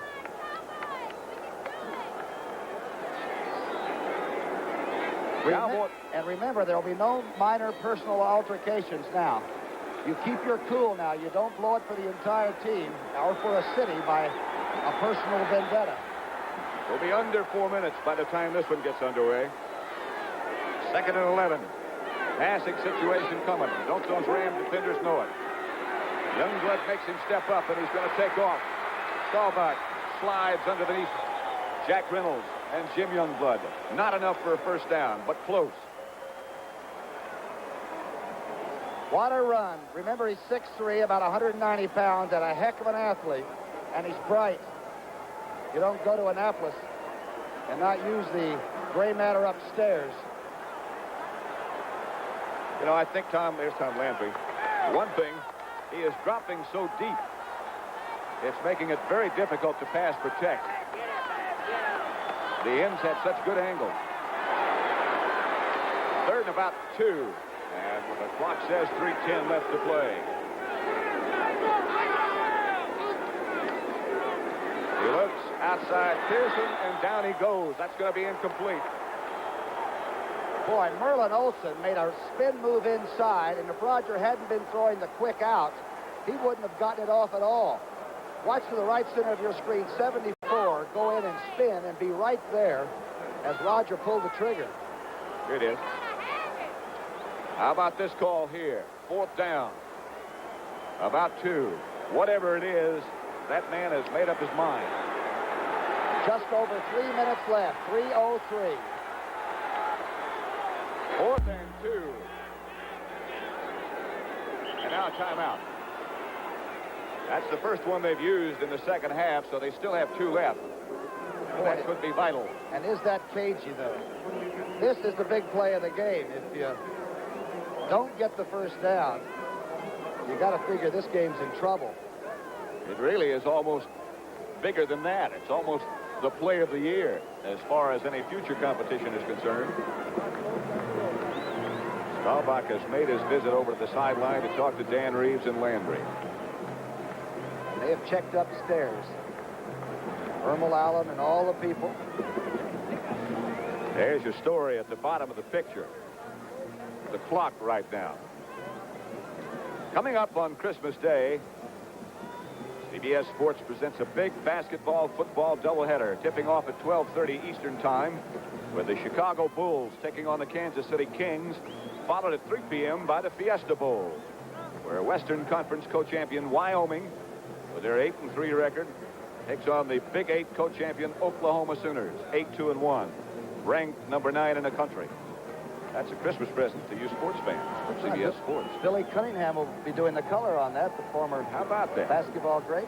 And remember, there will be no minor personal altercations now. You keep your cool now. You don't blow it for the entire team or for a city by a personal vendetta. We'll be under 4 minutes by the time this one gets underway. 2nd and 11. Passing situation coming. Don't those Ram defenders know it? Youngblood makes him step up, and he's going to take off. Staubach slides underneath Jack Reynolds and Jim Youngblood. Not enough for a first down, but close. What a run. Remember, he's 6'3", about 190 pounds, and a heck of an athlete, and he's bright. You don't go to Annapolis and not use the gray matter upstairs. You know, I think there's Tom Landry. One thing, he is dropping so deep. It's making it very difficult to pass protect. The ends had such good angles. 3rd and about 2. And the clock says 3:10 left to play. He looks outside Pearson, and down he goes. That's going to be incomplete. Boy, Merlin Olsen made a spin move inside, and if Roger hadn't been throwing the quick out, he wouldn't have gotten it off at all. Watch to the right center of your screen, 74, go in and spin and be right there as Roger pulled the trigger. Here it is. How about this call here? 4th down. About 2. Whatever it is, that man has made up his mind. Just over 3 minutes left. 3:03. 4th and 2. And now a timeout. That's the first one they've used in the second half, so they still have 2 left. And that could be vital. And is that cagey, though? This is the big play of the game. If you don't get the first down, you got to figure this game's in trouble. It really is almost bigger than that. It's almost the play of the year as far as any future competition is concerned. Staubach has made his visit over to the sideline to talk to Dan Reeves and Landry. They have checked upstairs. Ermal Allen and all the people. There's your story at the bottom of the picture. The clock right now. Coming up on Christmas Day, CBS Sports presents a big basketball-football doubleheader, tipping off at 12:30 Eastern Time, with the Chicago Bulls taking on the Kansas City Kings, followed at 3 p.m. by the Fiesta Bowl, where Western Conference co-champion Wyoming, with their 8-3 record, takes on the Big 8 co-champion Oklahoma Sooners, 8-2-1, ranked number 9 in the country. That's a Christmas present to you sports fans from CBS Sports. Billy Cunningham will be doing the color on that, the former How about that? basketball great,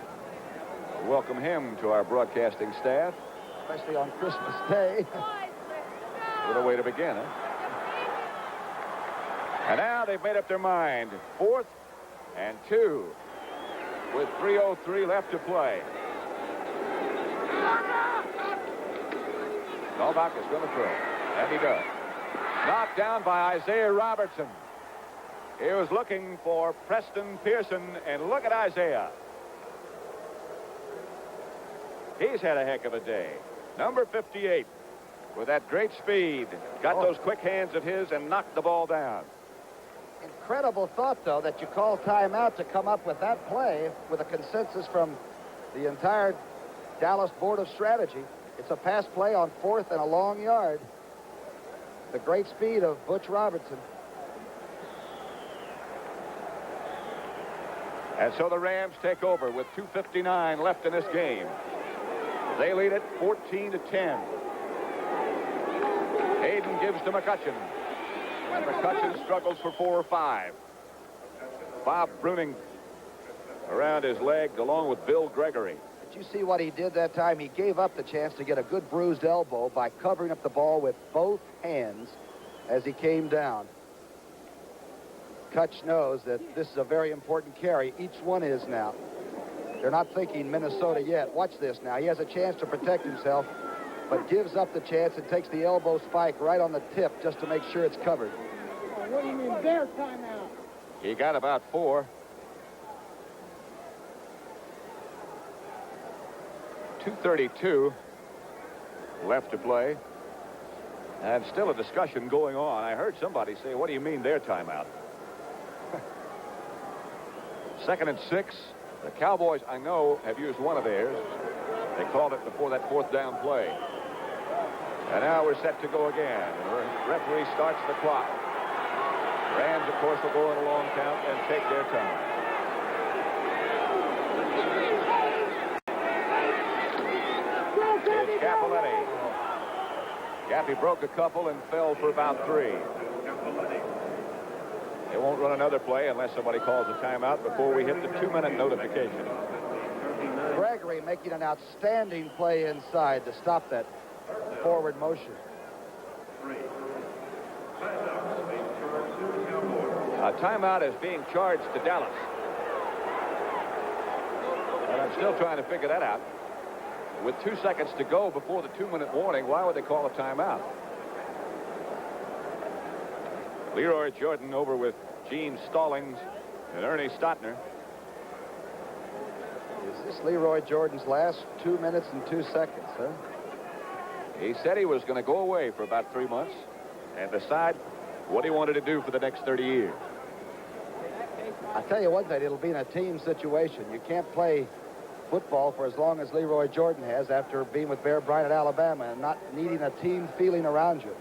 Welcome him to our broadcasting staff. especially on Christmas Day. What a way to begin, huh? And now they've made up their mind. 4th and 2 with 3:03 left to play. Novak is going to throw, and he does. Knocked down by Isaiah Robertson. He was looking for Preston Pearson, and look at Isaiah. He's had a heck of a day. Number 58, with that great speed, got those quick hands of his and knocked the ball down. Incredible thought, though, that you call timeout to come up with that play with a consensus from the entire Dallas Board of Strategy. It's a pass play on 4th and a long yard. The great speed of Butch Robertson. And so the Rams take over with 2:59 left in this game. They lead it 14-10. Hayden gives to McCutcheon. And McCutcheon struggles for 4 or 5. Bob Bruning around his leg along with Bill Gregory. Did you see what he did that time? He gave up the chance to get a good bruised elbow by covering up the ball with both hands as he came down. Kutch knows that this is a very important carry. Each one is now. They're not thinking Minnesota yet. Watch this now. He has a chance to protect himself, but gives up the chance and takes the elbow spike right on the tip just to make sure it's covered. What do you mean their timeout? He got about 4. 2:32 left to play. And still a discussion going on. I heard somebody say, what do you mean their timeout? 2nd and 6. The Cowboys, I know, have used one of theirs. They called it before that 4th down play. And now we're set to go again. The referee starts the clock. Rams, of course, will go in a long count and take their time. Here's Capoletti. Gappy broke a couple and fell for about 3. They won't run another play unless somebody calls a timeout before we hit the 2-minute notification. Gregory making an outstanding play inside to stop that forward motion. A timeout is being charged to Dallas. And I'm still trying to figure that out. With 2 seconds to go before the 2-minute warning, why would they call a timeout? Leroy Jordan over with Gene Stallings and Ernie Stotner. Is this Leroy Jordan's last 2 minutes and 2 seconds, huh? He said he was going to go away for about 3 months and decide what he wanted to do for the next 30 years. I tell you one thing, it'll be in a team situation. You can't play football for as long as Leroy Jordan has after being with Bear Bryant at Alabama and not needing a team feeling around you.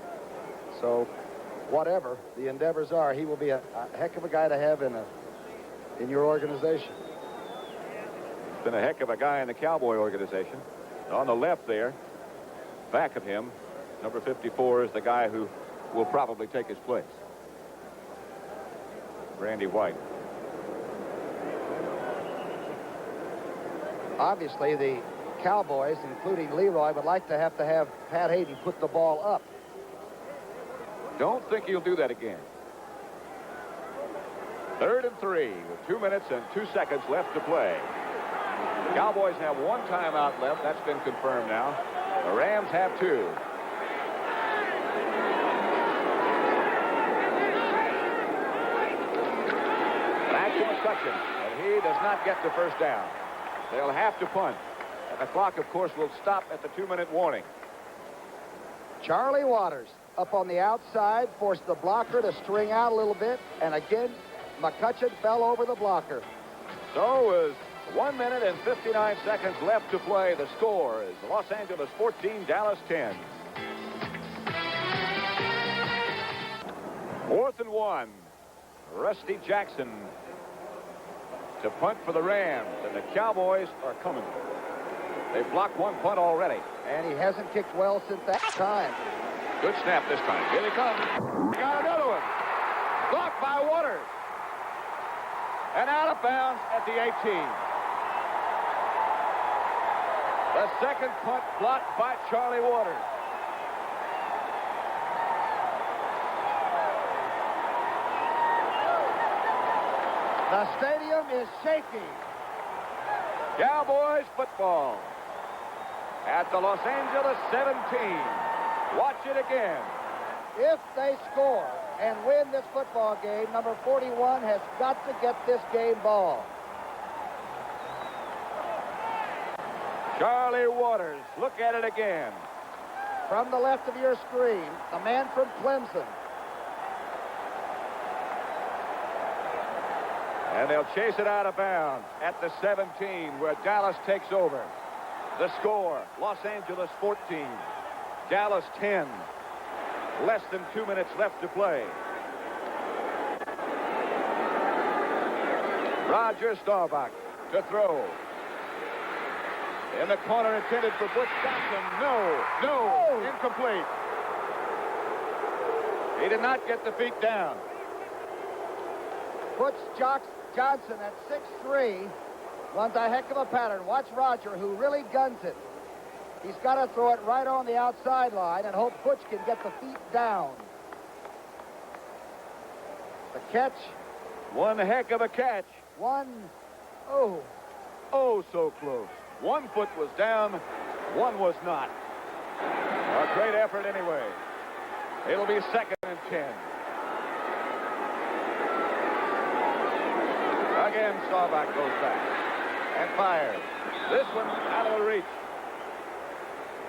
So whatever the endeavors are, he will be a heck of a guy to have in your organization. He's been a heck of a guy in the Cowboy organization. On the left there, back of him, number 54 is the guy who will probably take his place. Randy White. Obviously, the Cowboys, including Leroy, would like to have Pat Hayden put the ball up. Don't think he'll do that again. 3rd and 3 with 2 minutes and 2 seconds left to play. The Cowboys have 1 timeout left. That's been confirmed now. The Rams have 2. Back to McCutcheon, and he does not get the first down. They'll have to punt. And the clock, of course, will stop at the 2-minute warning. Charlie Waters up on the outside, forced the blocker to string out a little bit, and again McCutcheon fell over the blocker. So is 1 minute and 59 seconds left to play. The score is Los Angeles 14, Dallas 10. 4th and 1. Rusty Jackson to punt for the Rams, and the Cowboys are coming. They've blocked one punt already. And he hasn't kicked well since that time. Good snap this time. Here they come. Got another one. Blocked by Waters. And out of bounds at the 18. The second punt blocked by Charlie Waters. The stadium is shaking. Cowboys football at the Los Angeles 17. Watch it again. If they score and win this football game, number 41 has got to get this game ball. Charlie Waters, look at it again. From the left of your screen, the man from Clemson. And they'll chase it out of bounds at the 17, where Dallas takes over. The score, Los Angeles 14, Dallas 10. Less than 2 minutes left to play. Roger Staubach to throw. In the corner intended for Butch Johnson. No, incomplete. He did not get the feet down. Butch Johnson at 6'3", runs a heck of a pattern. Watch Roger, who really guns it. He's got to throw it right on the outside line and hope Butch can get the feet down. The catch. One heck of a catch. Oh, so close. 1 foot was down, one was not. A great effort anyway. It'll be 2nd and 10. Again, Staubach goes back and fires. This one out of the reach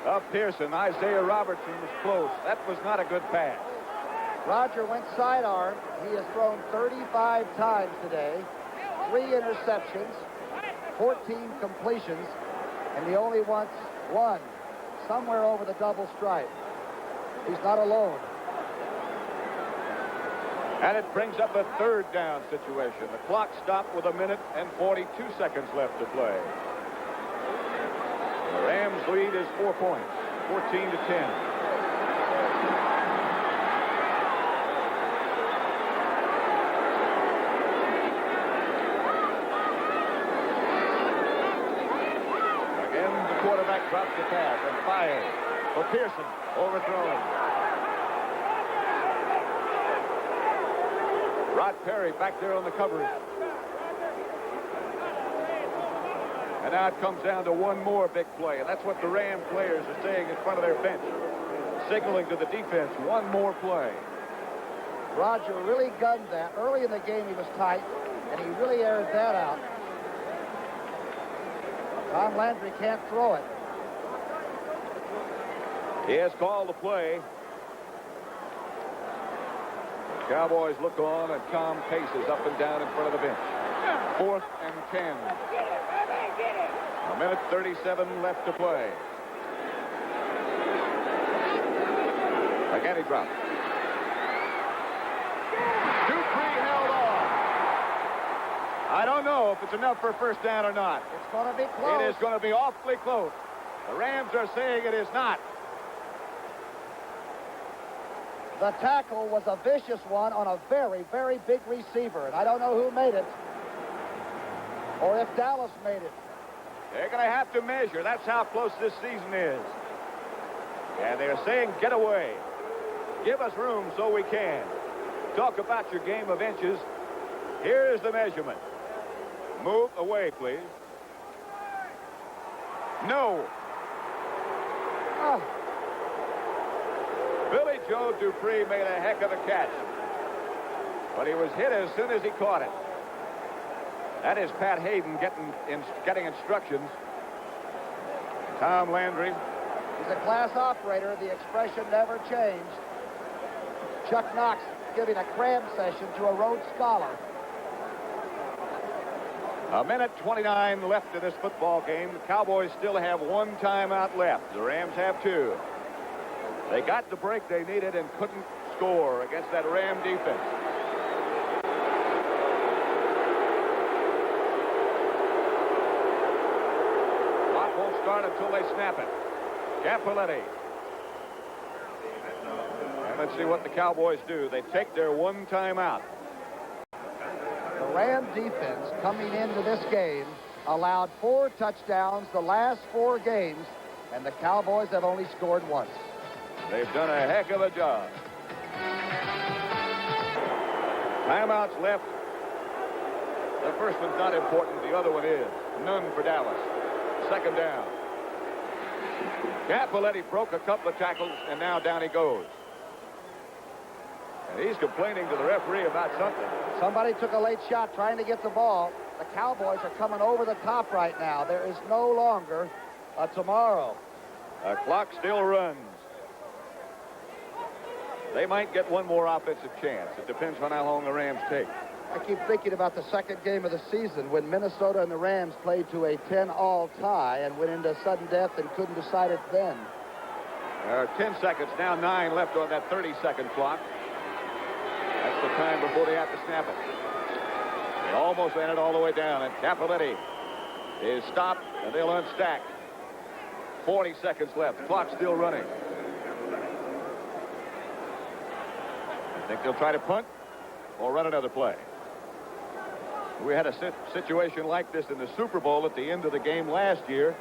of Pearson. Isaiah Robertson was close. That was not a good pass. Roger went sidearm. He has thrown 35 times today. 3 interceptions, 14 completions, and he only wants 1 somewhere over the double stripe. He's not alone. And it brings up a 3rd down situation. The clock stopped with 1 minute and 42 seconds left to play. The Rams lead is 4 points, 14 to 10. Again, the quarterback drops the pass and fires. For Pearson, overthrown. Rod Perry back there on the coverage. And now it comes down to one more big play, and that's what the Ram players are saying in front of their bench, signaling to the defense, one more play. Roger really gunned that. Early in the game he was tight, and he really aired that out. Tom Landry can't throw it. He has called the play. Cowboys look on, and Tom paces up and down in front of the bench. 4th and 10. 1 minute 37 left to play. Again, he dropped. Dupree held on. I don't know if it's enough for a first down or not. It's going to be close. It is going to be awfully close. The Rams are saying it is not. The tackle was a vicious one on a very, very big receiver, and I don't know who made it or if Dallas made it. They're going to have to measure. That's how close this season is. And they're saying, get away. Give us room so we can. Talk about your game of inches. Here's the measurement. Move away, please. No. Billy Joe Dupree made a heck of a catch. But he was hit as soon as he caught it. That is Pat Hayden getting instructions. Tom Landry. He's a class operator. The expression never changed. Chuck Knox giving a cram session to a Rhodes Scholar. A minute 29 left in this football game. The Cowboys still have one timeout left. The Rams have two. They got the break they needed and couldn't score against that Ram defense. Clock won't start until they snap it. Cappelletti. And let's see what the Cowboys do. They take their one timeout. The Ram defense coming into this game allowed 4 touchdowns the last 4 games, and the Cowboys have only scored once. They've done a heck of a job. Timeouts left. The first one's not important. The other one is. None for Dallas. Second down. Cappelletti broke a couple of tackles, and now down he goes. And he's complaining to the referee about something. Somebody took a late shot trying to get the ball. The Cowboys are coming over the top right now. There is no longer a tomorrow. The clock still runs. They might get one more offensive chance. It depends on how long the Rams take. I keep thinking about the second game of the season when Minnesota and the Rams played to a 10-all tie and went into sudden death and couldn't decide it then. There are 10 seconds, now 9 left on that 30-second clock. That's the time before they have to snap it. They almost ran it all the way down, and Cappelletti is stopped, and they'll unstack. 40 seconds left. Clock still running. I think they'll try to punt or run another play. We had a situation like this in the Super Bowl at the end of the game last year.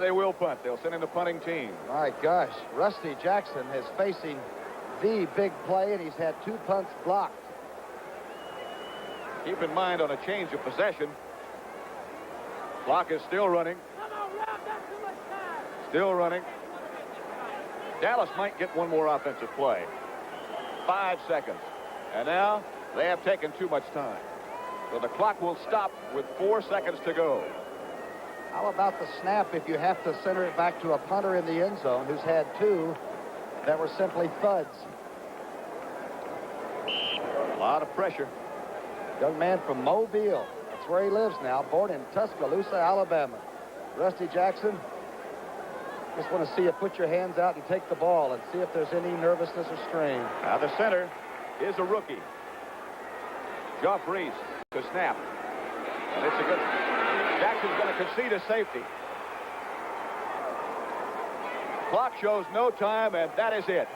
They will punt. They'll send in the punting team. My gosh, Rusty Jackson is facing the big play, and he's had 2 punts blocked. Keep in mind on a change of possession, clock is still running. Still running. Dallas might get one more offensive play. 5 seconds. And now they have taken too much time. So the clock will stop with 4 seconds to go. How about the snap if you have to center it back to a punter in the end zone who's had 2 that were simply thuds? A lot of pressure. Young man from Mobile. That's where he lives now, born in Tuscaloosa, Alabama. Rusty Jackson, just want to see you put your hands out and take the ball and see if there's any nervousness or strain. Now the center is a rookie. Joff Reese to snap. And it's a good... Jackson's going to concede a safety. Clock shows no time, and that is it.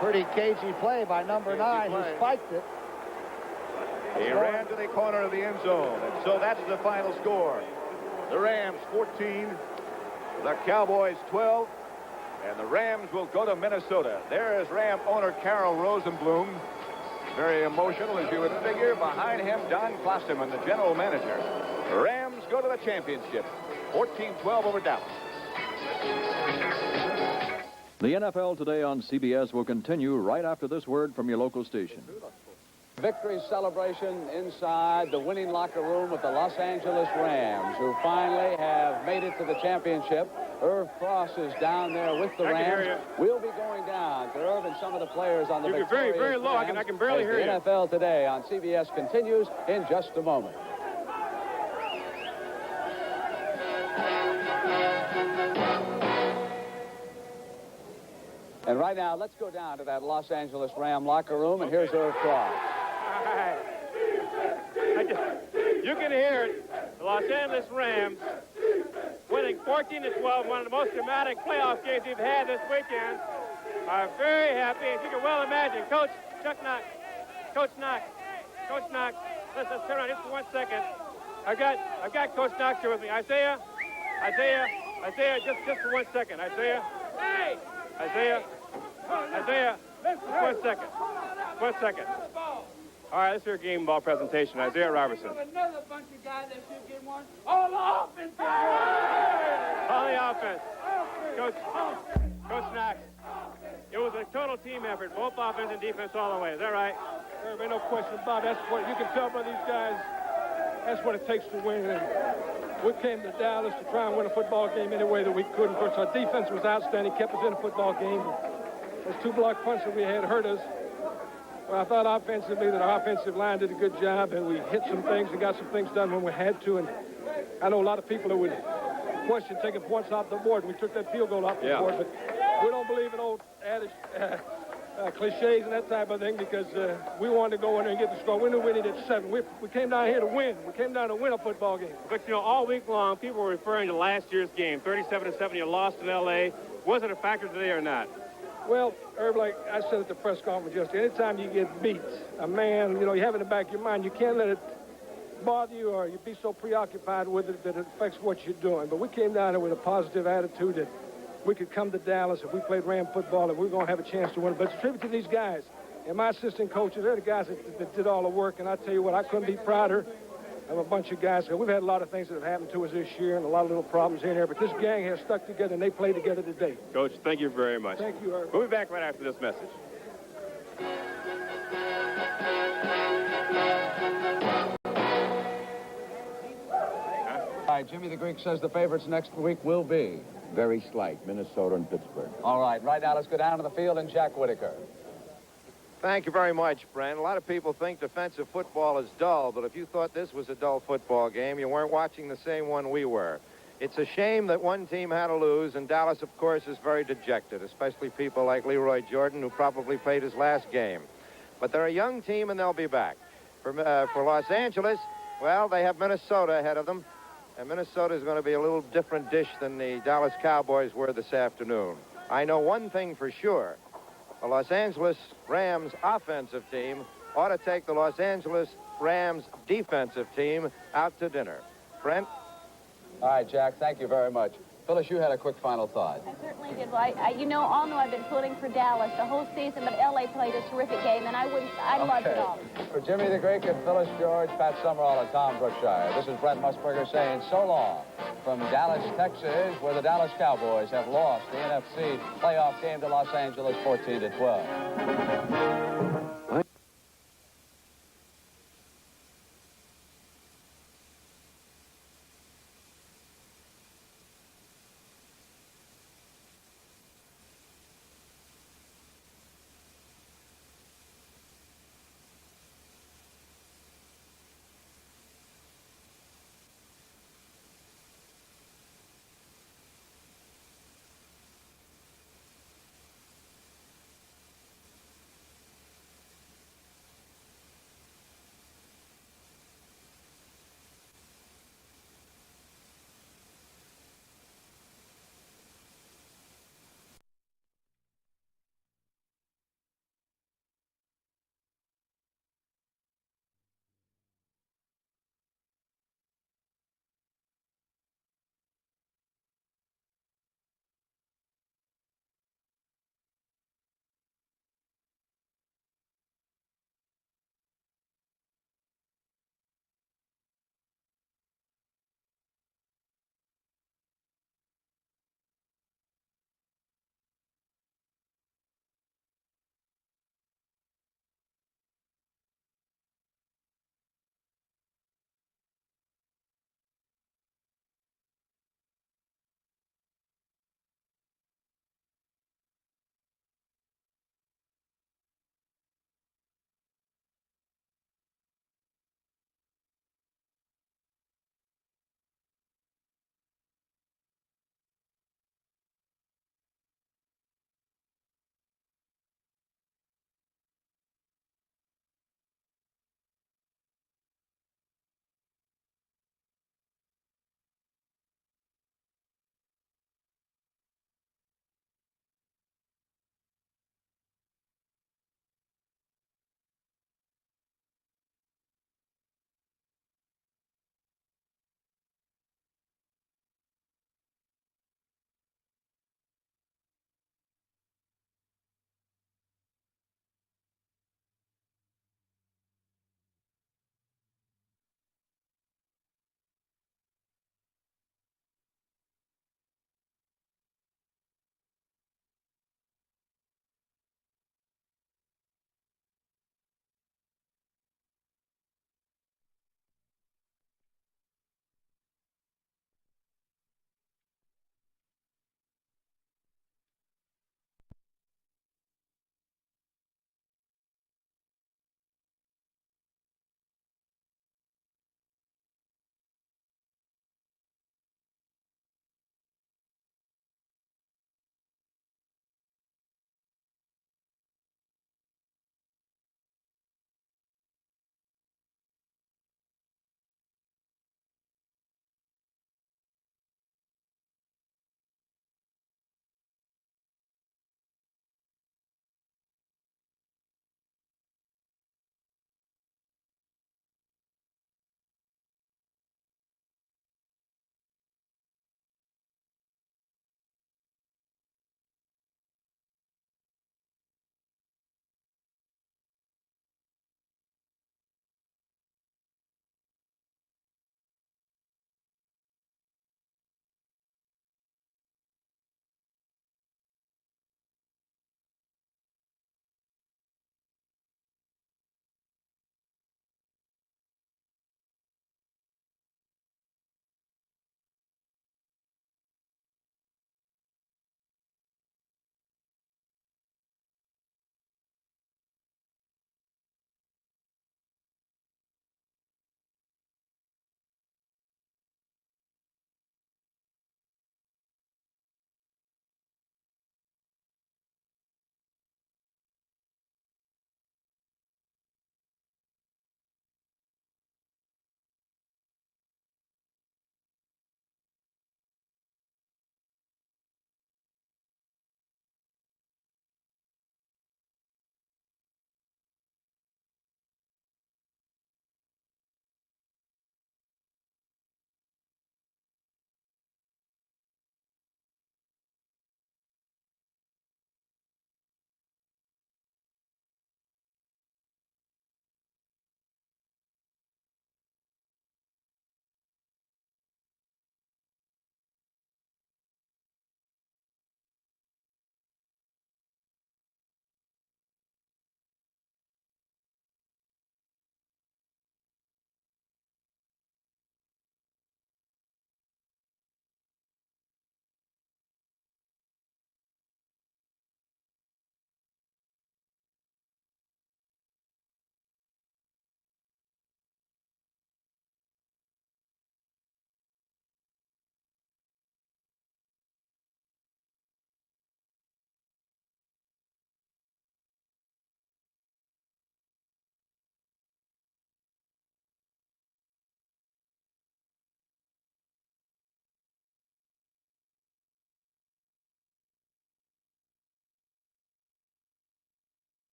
Pretty cagey play by number 9 who spiked it. He ran to the corner of the end zone, and so that's the final score. The Rams 14, the Cowboys 12, and the Rams will go to Minnesota. There is Ram owner Carol Rosenblum. Very emotional, as you would figure. Behind him, Don Klosterman, the general manager. The Rams go to the championship, 14-12 over Dallas. The NFL Today on CBS will continue right after this word from your local station. Victory celebration inside the winning locker room of the Los Angeles Rams, who finally have made it to the championship. Irv Cross is down there with the Rams. We'll be going down to Irv and some of the players on the victorious You're very, very low. Rams I can barely hear you. The NFL Today on CBS continues in just a moment. And right now, let's go down to that Los Angeles Ram locker room, and here's Irv Cross. You can hear it. The Los Angeles Rams winning 14-12, one of the most dramatic playoff games we've had this weekend. Are very happy, as you can well imagine. Coach Knox. Let's turn around just for 1 second. I've got Coach Knox here with me. Isaiah, just for 1 second. Isaiah, just 1 second. 1 second. All right, let's hear a game ball presentation. Isaiah Robertson. Another bunch of guys that should get one. All the offense. All the offense. Coach Knox. It was a total team effort, both offense and defense all the way. Is that right? There ain't no question about it. That's what you can tell by these guys. That's what it takes to win. And we came to Dallas to try and win a football game any way that we could. Of course, our defense was outstanding, kept us in a football game. Those 2 block punts that we had hurt us. Well, I thought offensively that our offensive line did a good job, and we hit some things and got some things done when we had to. And I know a lot of people that would question taking points off the board. We took that field goal off the board, but we don't believe in old adage, cliches and that type of thing because we wanted to go in there and get the score. We knew we needed 7. We came down here to win. We came down to win a football game. But, you know, all week long, people were referring to last year's game, 37-7. You lost in L.A. Was it a factor today or not? Well, Herb, like I said at the press conference yesterday, anytime you get beat, a man, you know, you have it in the back of your mind, you can't let it bother you or you be so preoccupied with it that it affects what you're doing. But we came down there with a positive attitude that we could come to Dallas if we played Ram football and we were going to have a chance to win it. But it's a tribute to these guys. And my assistant coaches, they're the guys that did all the work. And I tell you what, I couldn't be prouder of a bunch of guys. We've had a lot of things that have happened to us this year and a lot of little problems here and there. But this gang has stuck together and they play together today. Coach, thank you very much. Thank you, Herb. We'll be back right after this message. All right, Jimmy the Greek says the favorites next week will be. Very slight, Minnesota and Pittsburgh. All right, right now let's go down to the field and Jack Whitaker. Thank you very much, Brent. A lot of people think defensive football is dull, but if you thought this was a dull football game, you weren't watching the same one we were. It's a shame that one team had to lose, and Dallas, of course, is very dejected, especially people like Leroy Jordan, who probably played his last game. But they're a young team, and they'll be back. For Los Angeles, well, they have Minnesota ahead of them, and Minnesota is going to be a little different dish than the Dallas Cowboys were this afternoon. I know one thing for sure. The Los Angeles Rams offensive team ought to take the Los Angeles Rams defensive team out to dinner. Brent? All right, Jack, thank you very much. Phyllis, you had a quick final thought. I certainly did. Well, you know, all know I've been pulling for Dallas the whole season, but L.A. played a terrific game, and I loved it all. For Jimmy the Greek and Phyllis George, Pat Summerall, and Tom Brookshire, this is Brent Musburger saying so long from Dallas, Texas, where the Dallas Cowboys have lost the NFC playoff game to Los Angeles 14-12.